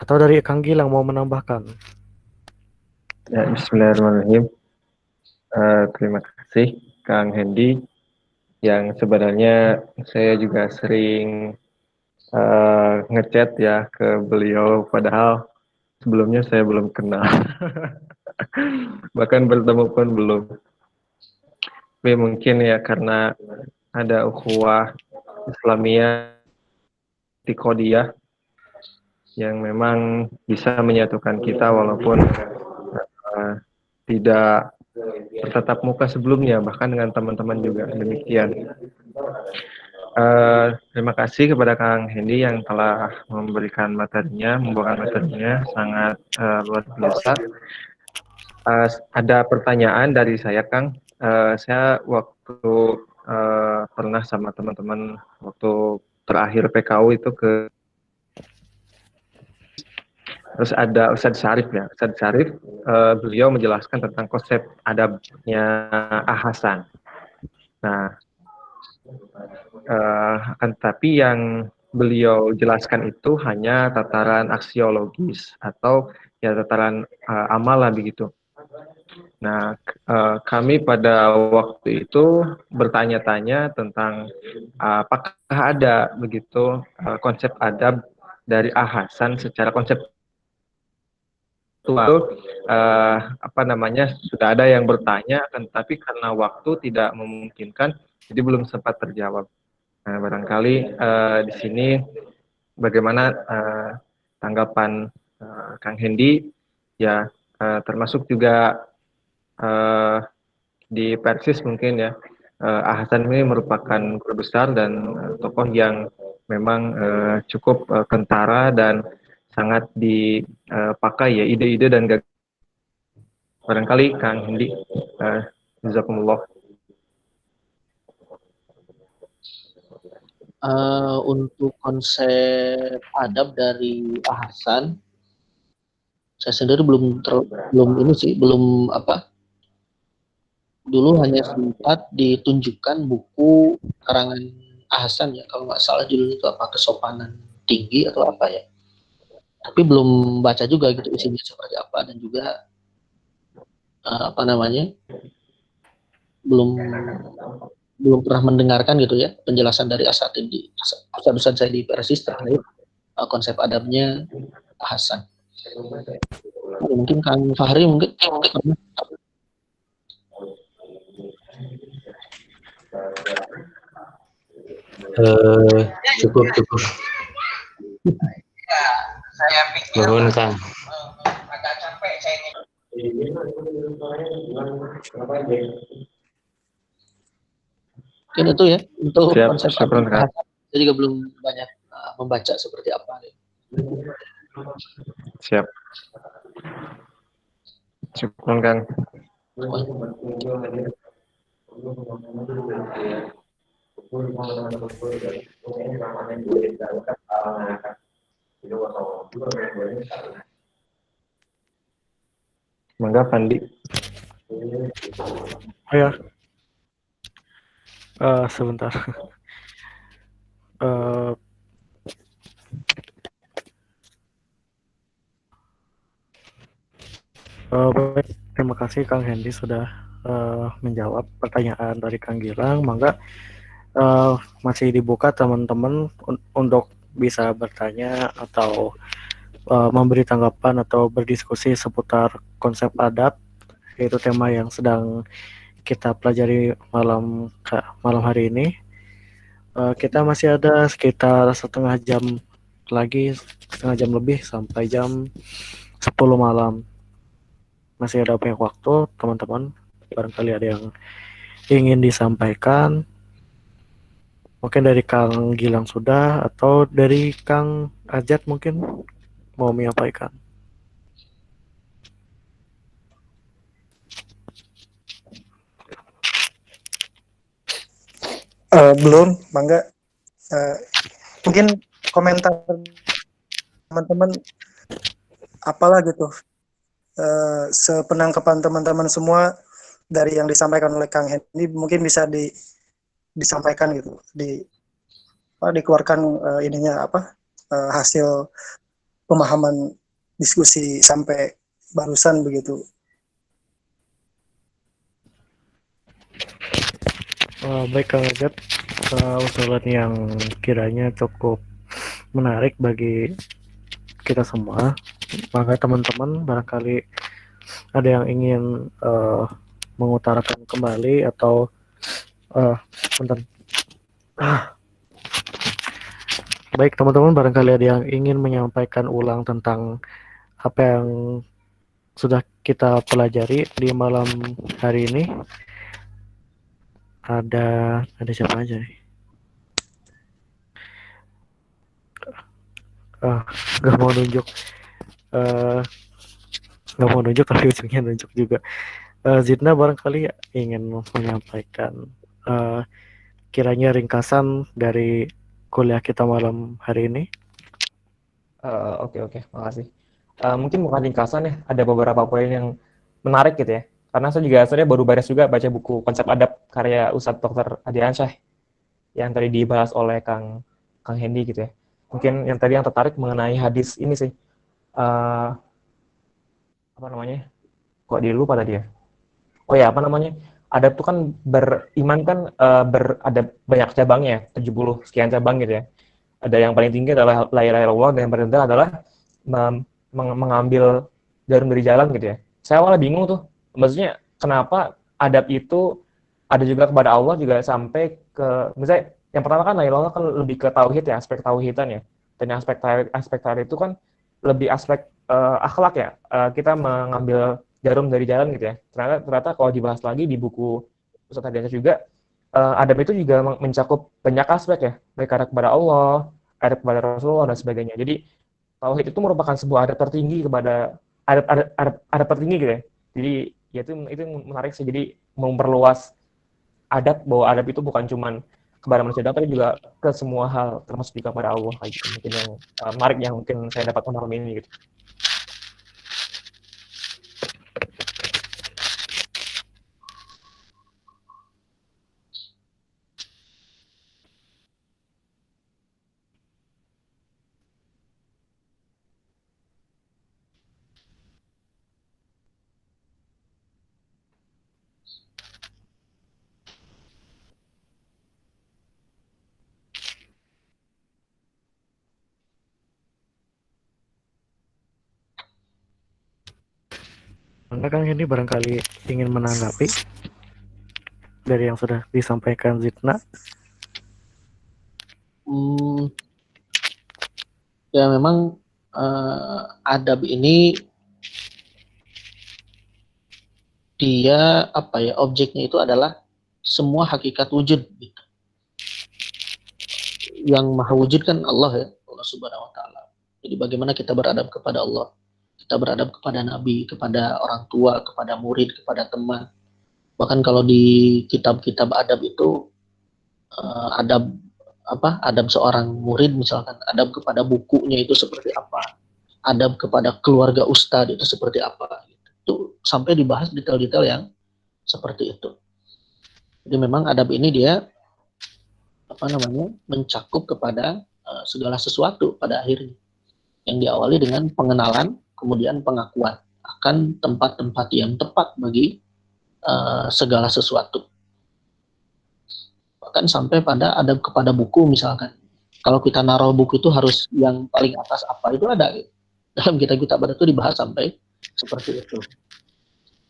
Atau dari Kang Gilang mau menambahkan? Ya, Bismillahirrahmanirrahim. Terima kasih Kang Hendy, yang sebenarnya saya juga sering ngechat ya ke beliau, padahal sebelumnya saya belum kenal. Bahkan bertemu pun belum. Tapi mungkin ya karena ada ukhuwah Islamiyah Tiqodiyah yang memang bisa menyatukan kita walaupun tidak bertatap muka sebelumnya, bahkan dengan teman-teman juga demikian. Terima kasih kepada Kang Hendy yang telah memberikan materinya, membawakan materinya sangat luar biasa. Ada pertanyaan dari saya, Kang. Saya waktu pernah sama teman-teman waktu terakhir PKU itu terus ada Ustadz Syarif ya. Ustadz Syarif, beliau menjelaskan tentang konsep adabnya Ahasan. Nah, tapi yang beliau jelaskan itu hanya tataran aksiologis atau ya tataran amal lah begitu. Nah, kami pada waktu itu bertanya-tanya tentang apakah ada begitu konsep adab dari Ahasan secara konsep itu apa namanya sudah ada yang bertanya, tapi karena waktu tidak memungkinkan, jadi belum sempat terjawab. Nah, barangkali di sini bagaimana tanggapan Kang Hendy ya, termasuk juga di Persis mungkin ya. Ahsan ini merupakan guru besar dan tokoh yang memang cukup kentara dan sangat dipakai ya ide-ide dan gagasan. Barangkali Kang Hendy, jazakumullah. Untuk konsep adab dari Ahsan, saya sendiri belum apa, dulu hanya sempat ditunjukkan buku karangan Ahsan ya, kalau nggak salah judulnya itu apa, Kesopanan Tinggi atau apa ya, tapi belum baca juga gitu isinya seperti apa, dan juga apa namanya, belum pernah mendengarkan gitu ya penjelasan dari Ustadz saya di Persis terkait konsep adabnya Hasan. Mungkin Kang Fahri mungkin cukup saya pikir nuhun Kang. agak capek saya ini. mungkin itu ya untuk Siap, konsep syukron, Kang. saya juga belum banyak membaca seperti apa ya. Siap. Syukron, Kang. Mangga Pandi. Oh ya, sebentar. Baik, terima kasih Kang Hendy sudah menjawab pertanyaan dari Kang Gilang. Mangga masih dibuka teman-teman untuk bisa bertanya atau memberi tanggapan atau berdiskusi seputar konsep adab, yaitu tema yang sedang kita pelajari malam hari ini. Kita masih ada sekitar setengah jam lebih sampai jam 10 malam. Masih ada banyak waktu, teman-teman. Barangkali ada yang ingin disampaikan. Mungkin dari Kang Gilang sudah, atau dari Kang Ajat mungkin mau menyampaikan. Belum, Mangga. Mungkin komentar teman-teman apalah gitu. Sepenangkapan teman-teman semua dari yang disampaikan oleh Kang Hendy mungkin bisa disampaikan gitu, dikeluarkan ininya apa, hasil pemahaman diskusi sampai barusan begitu. Baik Kang Ajat, usulan yang kiranya cukup menarik bagi kita semua. Maka teman-teman barangkali ada yang ingin mengutarakan kembali atau bentar. Baik teman-teman, barangkali ada yang ingin menyampaikan ulang tentang apa yang sudah kita pelajari di malam hari ini. Ada siapa aja nih? Gak mau nunjuk, gak mau nunjuk tapi ujungnya nunjuk juga. Zidna barangkali ingin menyampaikan kiranya ringkasan dari kuliah kita malam hari ini. Oke, makasih. Mungkin bukan ringkasan ya, ada beberapa poin yang menarik gitu ya. Karena saya baru beres juga baca buku konsep adab karya Ustadz Dr. Ardiansyah yang tadi dibahas oleh Kang Hendy gitu ya. Mungkin yang tadi yang tertarik mengenai hadis ini sih. Apa namanya? Kok dia lupa tadi ya? Oh ya, apa namanya? Adab itu kan beriman kan ada banyak cabangnya, 70 sekian cabang gitu ya. Ada yang paling tinggi adalah la ilaha illallah, dan yang paling rendah adalah mengambil jarum dari jalan gitu ya. Saya awalnya bingung tuh, maksudnya kenapa adab itu ada juga kepada Allah juga sampai ke, misalnya yang pertama kan la ilaha illallah kan lebih ke tauhid ya, aspek tauhidan ya. Dan yang aspek tauhid itu kan lebih aspek akhlak ya. Kita mengambil jarum dari jalan gitu ya. Ternyata kalau dibahas lagi di buku Ustadz Hadiansyah juga, adab itu juga mencakup banyak aspek ya, baik adab kepada Allah, adab kepada Rasulullah dan sebagainya. Jadi tauhid itu merupakan sebuah adab tertinggi kepada adab tertinggi gitu ya. Jadi ya itu menarik sih. Jadi memperluas adab, bahwa adab itu bukan cuman kepada manusia tapi juga ke semua hal, termasuk juga kepada Allah kayak gitu. Mungkin yang menarik yang mungkin saya dapat malam ini gitu. Kang Hendy barangkali ingin menanggapi dari yang sudah disampaikan Zidna. Ya memang adab ini dia objeknya itu adalah semua hakikat wujud gitu. Yang maha wujud kan Allah ya, Allah Subhanahu wa taala. Jadi bagaimana kita beradab kepada Allah, kita beradab kepada nabi, kepada orang tua, kepada murid, kepada teman. Bahkan kalau di kitab-kitab adab itu adab seorang murid misalkan, adab kepada bukunya itu seperti apa, adab kepada keluarga ustadz itu seperti apa, itu sampai dibahas detail-detail yang seperti itu. Jadi memang adab ini dia mencakup kepada segala sesuatu pada akhirnya, yang diawali dengan pengenalan, kemudian pengakuan akan tempat-tempat yang tepat bagi segala sesuatu. Bahkan sampai pada adab kepada buku misalkan. Kalau kita naruh buku itu harus yang paling atas apa, itu ada gitu. Dalam kitab-kitab adab itu dibahas sampai seperti itu.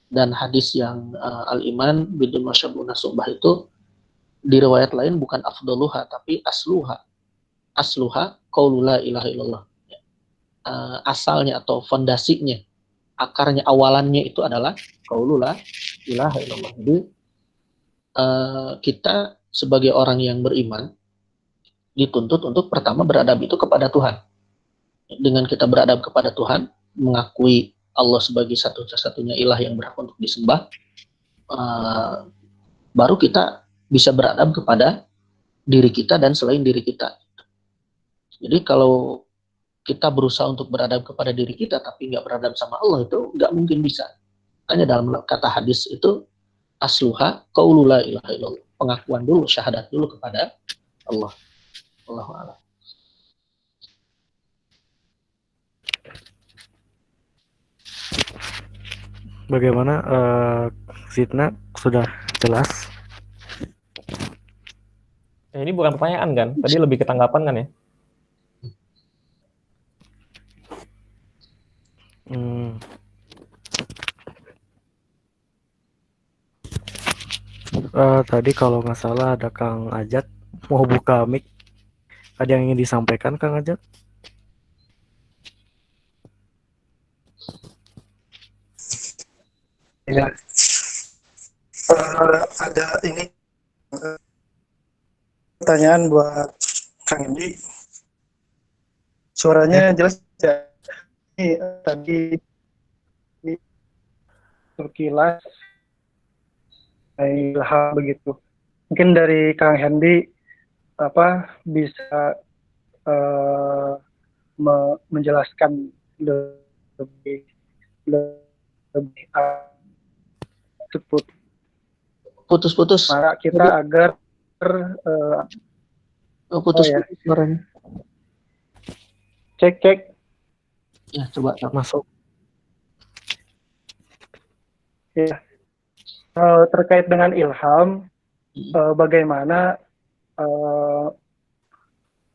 Dan hadis yang al-iman bidun masyabuna sumbah itu di riwayat lain bukan afdaluha tapi asluha. Asluha qaulu la ilaha illallah. Asalnya atau fondasinya, akarnya, awalannya itu adalah qaulu la ilaha illallah. Jadi kita sebagai orang yang beriman dituntut untuk pertama beradab itu kepada Tuhan. Dengan kita beradab kepada Tuhan, mengakui Allah sebagai satu-satunya ilah yang berhak untuk disembah, baru kita bisa beradab kepada diri kita dan selain diri kita. Jadi kalau kita berusaha untuk beradab kepada diri kita tapi nggak beradab sama Allah, itu nggak mungkin bisa. Hanya dalam kata hadis itu asluha qaulu la ilaha illallah, pengakuan dulu, syahadat dulu kepada Allah. Allahu a'lam. Bagaimana Zidna sudah jelas? Ini bukan pertanyaan kan? Tadi lebih ke tanggapan kan ya? Hmm. Tadi kalau nggak salah ada Kang Ajat mau buka mic. Ada yang ingin disampaikan Kang Ajat? Ya. Ada ini pertanyaan buat Kang Indi. Suaranya jelas ya? Ini tadi terkilas ilham begitu. Mungkin dari Kang Hendy bisa menjelaskan lebih lebih Putus-putus. para kita agar Putus-putus suaranya. cek Ya, coba. Masuk. ya. Terkait dengan ilham, bagaimana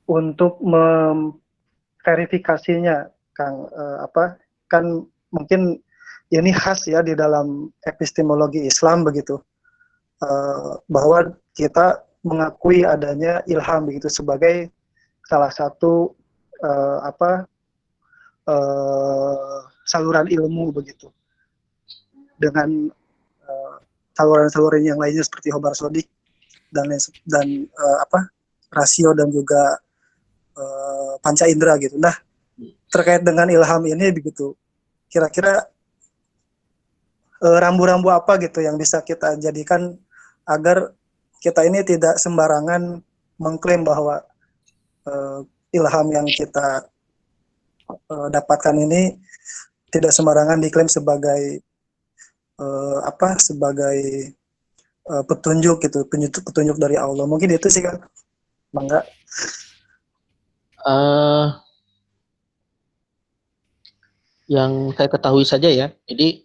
untuk memverifikasinya, Kang? Kan mungkin ini khas ya di dalam epistemologi Islam begitu, bahwa kita mengakui adanya ilham begitu sebagai salah satu saluran ilmu begitu, dengan saluran-saluran yang lainnya seperti khobar sodik dan rasio dan juga panca indera gitu. Nah, terkait dengan ilham ini begitu, kira-kira rambu-rambu apa gitu yang bisa kita jadikan agar kita ini tidak sembarangan mengklaim bahwa ilham yang kita dapatkan ini tidak sembarangan diklaim sebagai sebagai petunjuk gitu, petunjuk dari Allah. Mungkin itu sih kan, Bangga. Yang saya ketahui saja ya. Jadi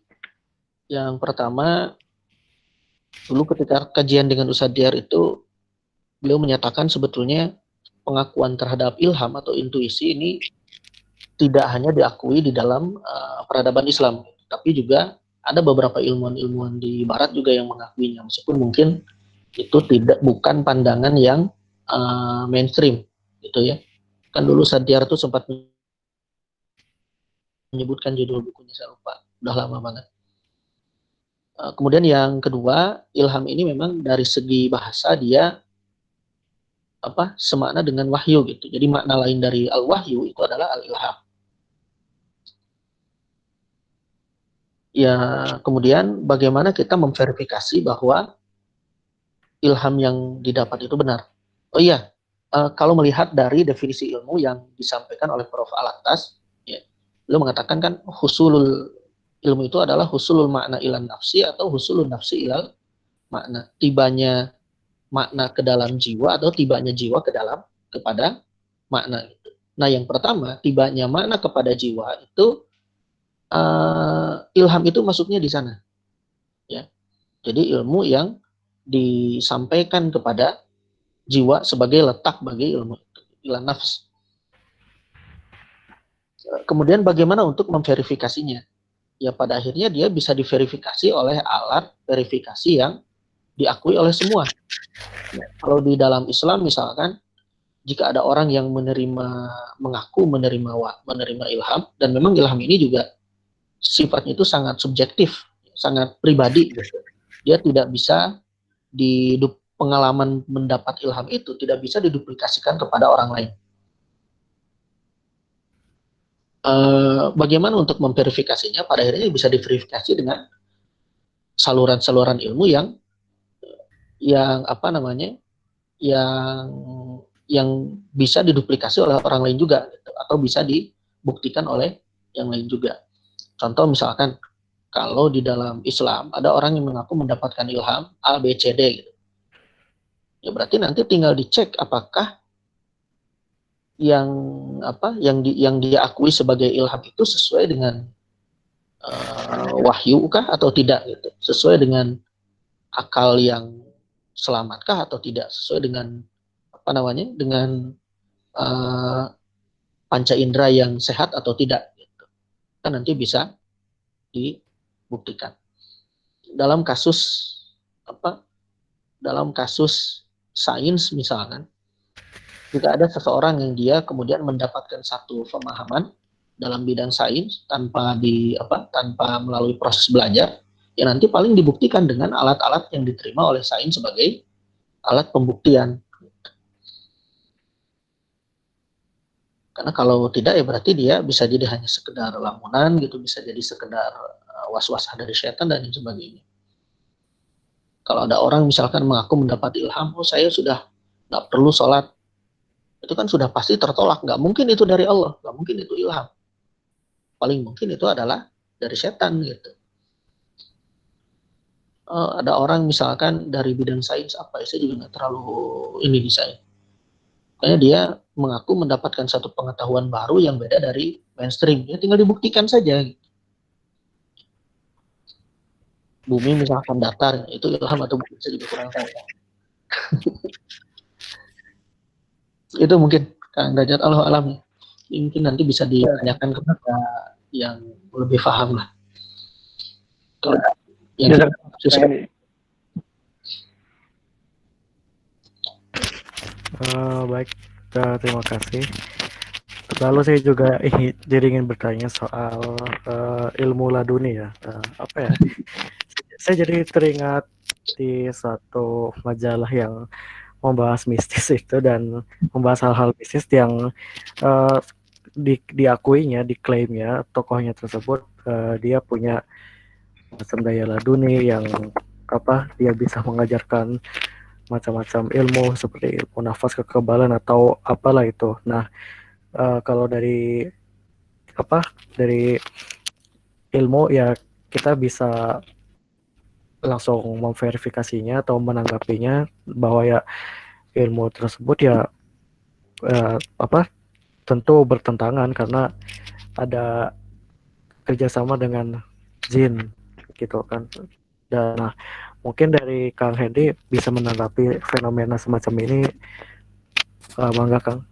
yang pertama, dulu ketika kajian dengan Ustadz Diar itu, beliau menyatakan sebetulnya pengakuan terhadap ilham atau intuisi ini tidak hanya diakui di dalam peradaban Islam, tapi juga ada beberapa ilmuwan-ilmuwan di Barat juga yang mengakuinya, meskipun mungkin itu bukan pandangan yang mainstream, gitu ya. Kan dulu Sadiar tuh sempat menyebutkan judul bukunya, saya lupa, udah lama banget. Kemudian yang kedua, ilham ini memang dari segi bahasa dia semakna dengan wahyu gitu. Jadi makna lain dari al-wahyu itu adalah al-ilham. Ya, kemudian bagaimana kita memverifikasi bahwa ilham yang didapat itu benar? Oh iya, kalau melihat dari definisi ilmu yang disampaikan oleh Prof. Al-Attas, ya, beliau mengatakan kan husulul ilmu itu adalah husulul makna ilan nafsi atau husulul nafsi ilal makna. Tibanya makna ke dalam jiwa atau tibanya jiwa kepada makna. Nah, yang pertama, tibanya makna kepada jiwa itu ilham itu masuknya di sana. Ya. Jadi ilmu yang disampaikan kepada jiwa sebagai letak bagi ilmu itu, ilan nafs. Kemudian bagaimana untuk memverifikasinya? Ya pada akhirnya dia bisa diverifikasi oleh alat verifikasi yang diakui oleh semua. Ya, kalau di dalam Islam misalkan, jika ada orang yang mengaku menerima ilham, dan memang ilham ini juga sifatnya itu sangat subjektif, sangat pribadi. Dia tidak bisa pengalaman mendapat ilham itu tidak bisa diduplikasikan kepada orang lain. Bagaimana untuk memverifikasinya? Pada akhirnya bisa diverifikasi dengan saluran-saluran ilmu yang bisa diduplikasi oleh orang lain juga, gitu, atau bisa dibuktikan oleh yang lain juga. Contoh misalkan kalau di dalam Islam ada orang yang mengaku mendapatkan ilham A, B, C, D gitu. Ya berarti nanti tinggal dicek apakah yang dia akui sebagai ilham itu sesuai dengan wahyu kah atau tidak gitu, sesuai dengan akal yang selamatkah atau tidak, sesuai dengan apa namanya, dengan panca indera yang sehat atau tidak gitu. Kan nanti bisa dibuktikan. Dalam kasus apa? Dalam kasus sains misalkan, jika ada seseorang yang dia kemudian mendapatkan satu pemahaman dalam bidang sains tanpa melalui proses belajar, ya nanti paling dibuktikan dengan alat-alat yang diterima oleh sains sebagai alat pembuktian. Karena kalau tidak ya berarti dia bisa jadi hanya sekedar lamunan gitu, bisa jadi sekedar was-was dari setan dan sebagainya. Kalau ada orang misalkan mengaku mendapat ilham, oh saya sudah nggak perlu sholat, itu kan sudah pasti tertolak. Nggak mungkin itu dari Allah, nggak mungkin itu ilham. Paling mungkin itu adalah dari setan gitu. Ada orang misalkan dari bidang sains apa, saya juga nggak terlalu ini di saya. Makanya dia mengaku mendapatkan satu pengetahuan baru yang beda dari mainstream. Ya tinggal dibuktikan saja. Bumi misalkan datar, itu ilham atau bukan, saya juga kurang tahu. Itu mungkin Kang Derajat, Allah alam. Mungkin nanti bisa ditanyakan kepada yang lebih paham lah. Kalau yang baik, terima kasih. Lalu saya juga ingin bertanya soal ilmu laduni ya. Apa ya? Saya jadi teringat di satu majalah yang membahas mistis itu dan membahas hal-hal mistis yang diakuinya, diklaimnya tokohnya tersebut dia punya macam daya laduni yang dia bisa mengajarkan macam-macam ilmu seperti ilmu nafas, kekebalan atau apalah itu. Nah, kalau dari ilmu ya kita bisa langsung memverifikasinya atau menanggapinya bahwa ya ilmu tersebut ya tentu bertentangan karena ada kerjasama dengan jin gitu kan. Dan nah, mungkin dari Kang Hendy bisa menanggapi fenomena semacam ini, mangga Kang.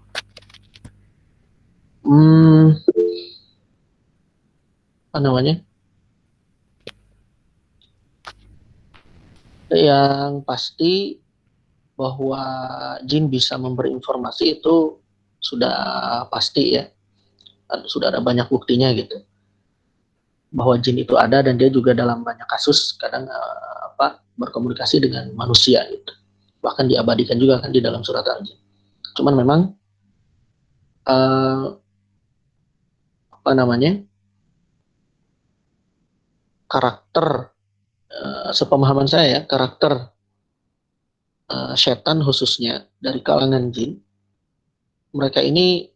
Apa namanya? Yang pasti bahwa jin bisa memberi informasi itu sudah pasti ya. Sudah ada banyak buktinya gitu. Bahwa jin itu ada dan dia juga dalam banyak kasus kadang berkomunikasi dengan manusia gitu. Bahkan diabadikan juga kan di dalam surat Al-Jin. Cuman memang karakter sepemahaman saya ya, karakter setan khususnya dari kalangan jin, mereka ini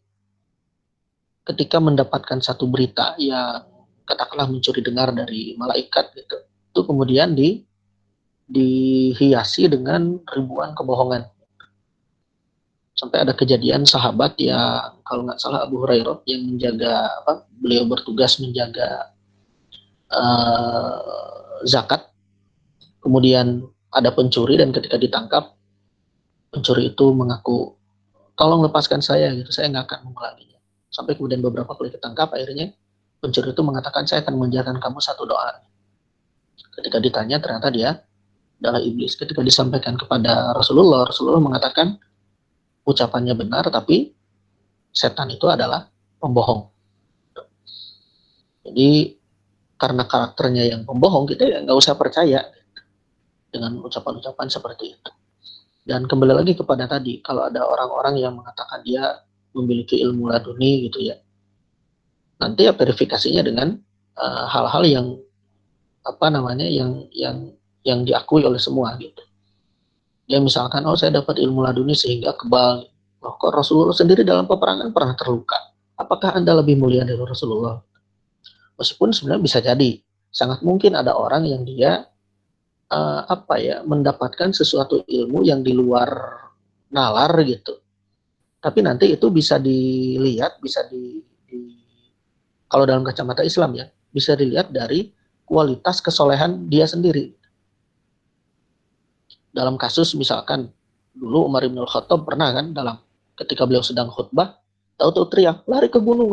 ketika mendapatkan satu berita yang katakanlah mencuri dengar dari malaikat gitu, itu kemudian dihiasi dengan ribuan kebohongan. Sampai ada kejadian sahabat yang kalau nggak salah Abu Hurairah yang menjaga beliau bertugas menjaga zakat, kemudian ada pencuri dan ketika ditangkap pencuri itu mengaku tolong lepaskan saya gitu, saya nggak akan mengulanginya. Sampai kemudian beberapa kali ketangkap, akhirnya pencuri itu mengatakan saya akan mengajarkan kamu satu doa. Ketika ditanya ternyata dia adalah iblis. Ketika disampaikan kepada Rasulullah, Rasulullah mengatakan ucapannya benar tapi setan itu adalah pembohong. Jadi karena karakternya yang pembohong, kita ya nggak usah percaya dengan ucapan-ucapan seperti itu. Dan kembali lagi kepada tadi, kalau ada orang-orang yang mengatakan dia memiliki ilmu laduni gitu ya, nanti ya verifikasinya dengan hal-hal yang yang diakui oleh semua gitu. Dia misalkan, oh saya dapat ilmu laduni sehingga kebal. Loh, kok Rasulullah sendiri dalam peperangan pernah terluka? Apakah Anda lebih mulia dari Rasulullah? Meskipun sebenarnya bisa jadi, sangat mungkin ada orang yang dia mendapatkan sesuatu ilmu yang di luar nalar gitu. Tapi nanti itu bisa dilihat, bisa kalau dalam kacamata Islam ya, bisa dilihat dari kualitas kesolehan dia sendiri. Dalam kasus misalkan dulu Umar bin Khattab pernah kan ketika beliau sedang khutbah, tahu-tahu teriak, lari ke gunung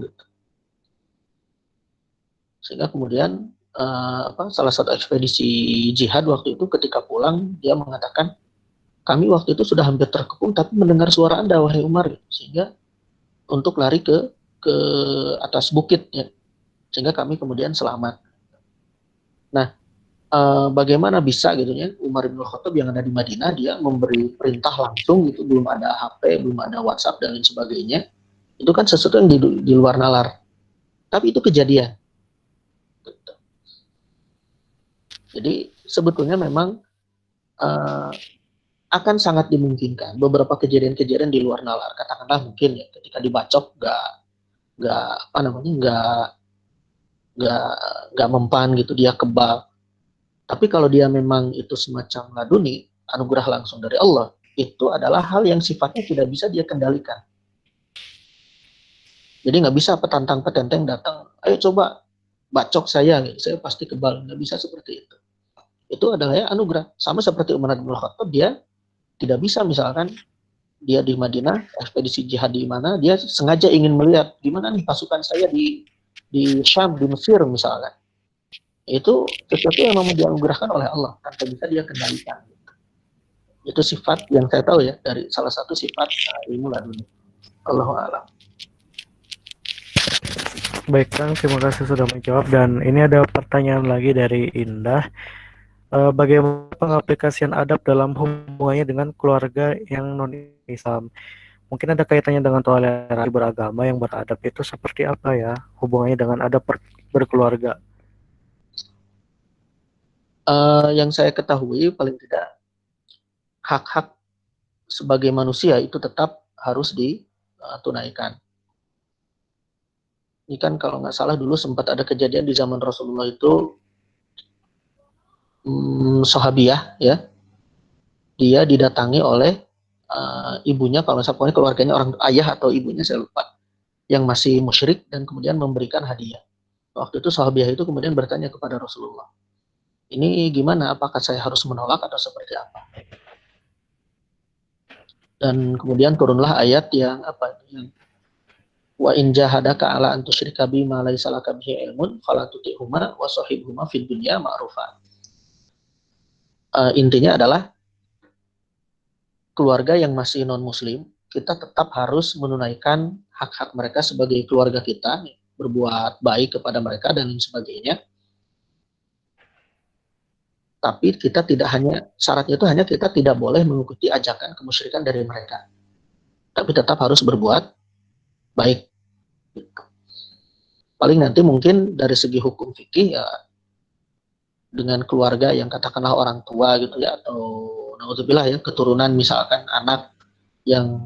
gitu. Sehingga kemudian salah satu ekspedisi jihad waktu itu ketika pulang dia mengatakan, kami waktu itu sudah hampir terkepung tapi mendengar suara Anda wahai Umar, sehingga untuk lari ke atas bukit ya, sehingga kami kemudian selamat. Nah, bagaimana bisa gitu ya Umar bin Khattab yang ada di Madinah dia memberi perintah langsung gitu, belum ada HP, belum ada WhatsApp dan lain sebagainya. Itu kan sesuatu yang di luar nalar. Tapi itu kejadian. Jadi sebetulnya memang akan sangat dimungkinkan beberapa kejadian-kejadian di luar nalar. Katakanlah mungkin ya ketika dibacok nggak mempan gitu, dia kebal. Tapi kalau dia memang itu semacam laduni, anugerah langsung dari Allah, itu adalah hal yang sifatnya tidak bisa dia kendalikan. Jadi nggak bisa petantang-petenteng datang, ayo coba bacok saya pasti kebal. Nggak bisa seperti itu. Itu adalah ya anugerah. Sama seperti Umar bin Khattab, dia tidak bisa misalkan dia di Madinah, ekspedisi jihad di mana, dia sengaja ingin melihat gimana nih pasukan saya di Syam, di Mesir misalkan. Itu sesuatu yang memang dianugerahkan oleh Allah, tanpa bisa dia kendalikan. Itu sifat yang saya tahu ya, dari salah satu sifat ilmu laduni. Allahu a'lam. Baik Kang, terima kasih sudah menjawab. Dan ini ada pertanyaan lagi dari Indah. Bagaimana pengaplikasian adab dalam hubungannya dengan keluarga yang non-Islam? Mungkin ada kaitannya dengan toleransi beragama yang beradab, itu seperti apa ya hubungannya dengan adab berkeluarga? Yang saya ketahui paling tidak hak-hak sebagai manusia itu tetap harus ditunaikan. Ini kan kalau nggak salah dulu sempat ada kejadian di zaman Rasulullah itu, sahabiah ya, dia didatangi oleh ibunya, kalau nggak salah keluarganya, orang ayah atau ibunya saya lupa, yang masih musyrik, dan kemudian memberikan hadiah. Waktu itu sahabiah itu kemudian bertanya kepada Rasulullah, ini gimana, apakah saya harus menolak atau seperti apa? Dan kemudian turunlah ayat yang wa in jahadaka ala an tusyrika bima laysa laka bihi ilmun fala tuti'huma wa shahibhuma fid dunya ma'rufa. Intinya adalah keluarga yang masih non muslim, kita tetap harus menunaikan hak-hak mereka sebagai keluarga kita, berbuat baik kepada mereka dan lain sebagainya. Tapi kita tidak hanya, syaratnya itu hanya kita tidak boleh mengikuti ajakan kemusyrikan dari mereka. Tapi tetap harus berbuat baik. Paling nanti mungkin dari segi hukum fikih ya, dengan keluarga yang katakanlah orang tua gitu ya, atau naudzubillah ya, keturunan misalkan anak yang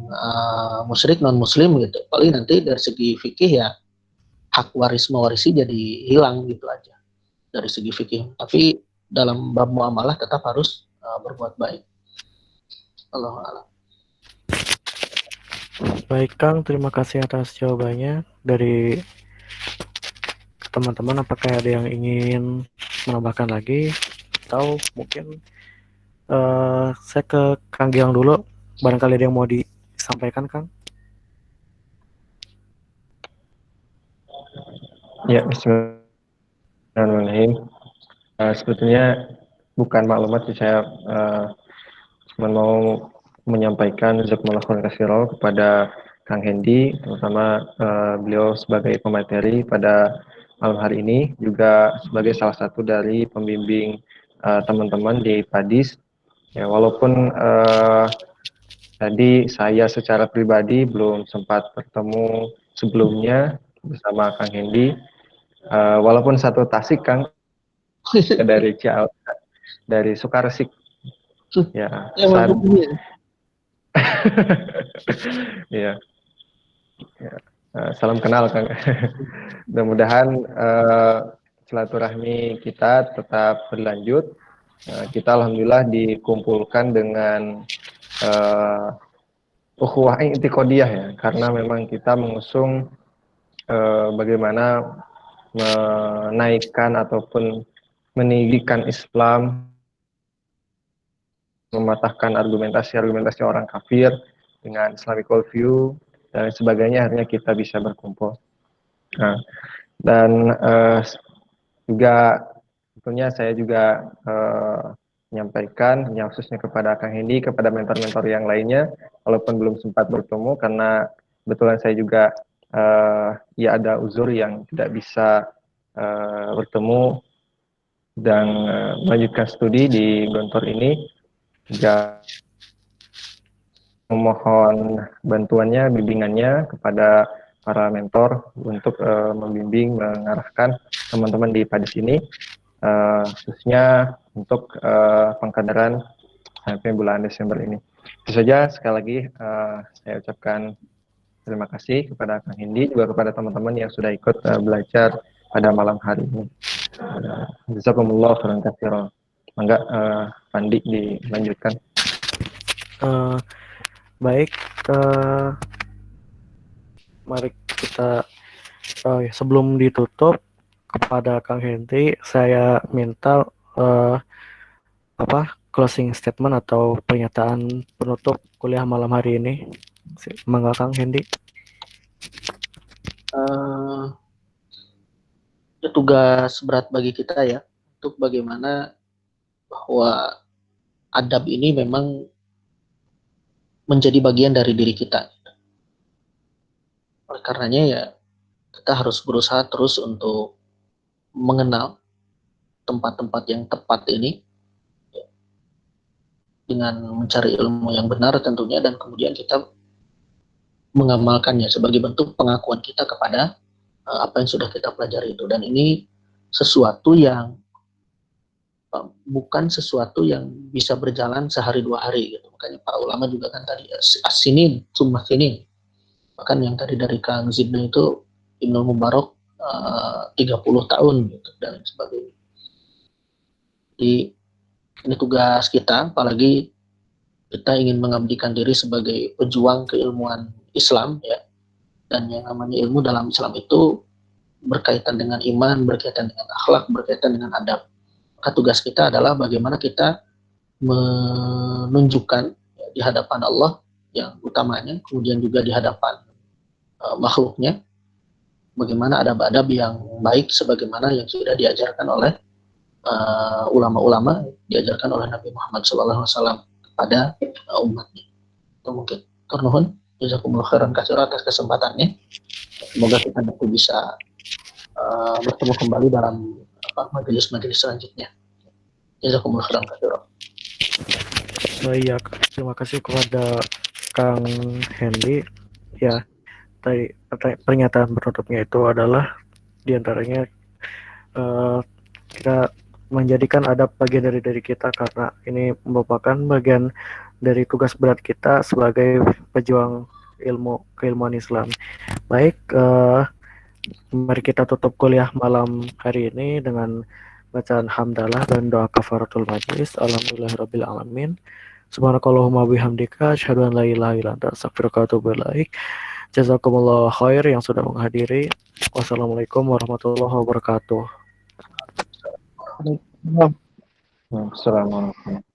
musyrik non muslim gitu, paling nanti dari segi fikih ya hak waris mewarisi jadi hilang gitu aja dari segi fikih. Tapi dalam bab muamalah tetap harus berbuat baik. Allahu a'lam. Baik Kang, terima kasih atas jawabannya. Dari teman-teman, apakah ada yang ingin menambahkan lagi? Atau mungkin saya ke Kang Gilang dulu, barangkali ada yang mau disampaikan Kang? Ya, bismillahirrahmanirrahim. Sebetulnya bukan maklumat sih, saya cuma mau menyampaikan jazakumullah khairan katsiran kepada Kang Hendy, terutama beliau sebagai pemateri pada malam hari ini, juga sebagai salah satu dari pembimbing teman-teman di PADIS. Ya, walaupun tadi saya secara pribadi belum sempat bertemu sebelumnya bersama Kang Hendy, walaupun satu Tasik Kang, dari Sukaresik. Ya, ya. Salam kenal Kang. Mudah-mudahan silaturahmi kita tetap berlanjut. Kita alhamdulillah dikumpulkan dengan ukhuwah intiqodiyah ya, karena memang kita mengusung bagaimana menaikkan ataupun meninggikan Islam, mematahkan argumentasi-argumentasi orang kafir dengan Islamic worldview dan sebagainya, akhirnya kita bisa berkumpul. Nah, dan juga tentunya saya juga menyampaikan yang khususnya kepada Kang Hendy, kepada mentor-mentor yang lainnya, walaupun belum sempat bertemu karena kebetulan saya juga ya ada uzur yang tidak bisa bertemu dan melanjutkan studi di Gontor ini. Juga memohon bantuannya, bimbingannya kepada para mentor untuk membimbing, mengarahkan teman-teman di PADIS ini, khususnya untuk pengkaderan sampai bulan Desember ini. Itu saja, sekali lagi saya ucapkan terima kasih kepada Kang Hendy, juga kepada teman-teman yang sudah ikut belajar pada malam hari ini. Jazakumullah khairan katsiran. Mangga Pandi dilanjutkan. Baik, mari kita sebelum ditutup kepada Kang Hendy, saya minta closing statement atau pernyataan penutup kuliah malam hari ini. Mangga Kang Hendy. Tugas berat bagi kita ya, untuk bagaimana bahwa adab ini memang menjadi bagian dari diri kita. Oleh karenanya ya, kita harus berusaha terus untuk mengenal tempat-tempat yang tepat ini dengan mencari ilmu yang benar tentunya, dan kemudian kita mengamalkannya sebagai bentuk pengakuan kita kepada apa yang sudah kita pelajari itu. Dan ini sesuatu yang bukan sesuatu yang bisa berjalan sehari dua hari gitu. Makanya para ulama juga kan tadi as-sinin summa sinin. Bahkan yang tadi dari Kang Zidna itu Ibnu Mubarak 30 tahun gitu dan sebagainya. Jadi ini tugas kita, apalagi kita ingin mengabdikan diri sebagai pejuang keilmuan Islam ya. Dan yang namanya ilmu dalam Islam itu berkaitan dengan iman, berkaitan dengan akhlak, berkaitan dengan adab. Maka tugas kita adalah bagaimana kita menunjukkan ya, di hadapan Allah yang utamanya, kemudian juga di hadapan makhluknya, bagaimana adab-adab yang baik sebagaimana yang sudah diajarkan oleh ulama-ulama, diajarkan oleh Nabi Muhammad SAW kepada umatnya. Itu mungkin. Turnuhun, jazakumullah khairan katsira atas kesempatannya. Semoga kita bisa bertemu kembali dalam majelis-majelis selanjutnya. Jazakumullah khairan katsira. Iya, terima kasih kepada Kang Hendy. Ya, tadi pernyataan penutupnya itu adalah diantaranya kita menjadikan adab bagian dari diri kita, karena ini merupakan bagian dari tugas berat kita sebagai pejuang keilmuan Islam. Baik, mari kita tutup kuliah malam hari ini dengan bacaan hamdalah dan doa kafaratul majlis. Alhamdulillahirabbil alamin. Subhanakallahumma bihamdika asyhadu an la ilaha illa anta astaghfiruka wa atubu ilaik. Jazakumullah khair yang sudah menghadiri. Wassalamualaikum warahmatullahi wabarakatuh. Assalamualaikum.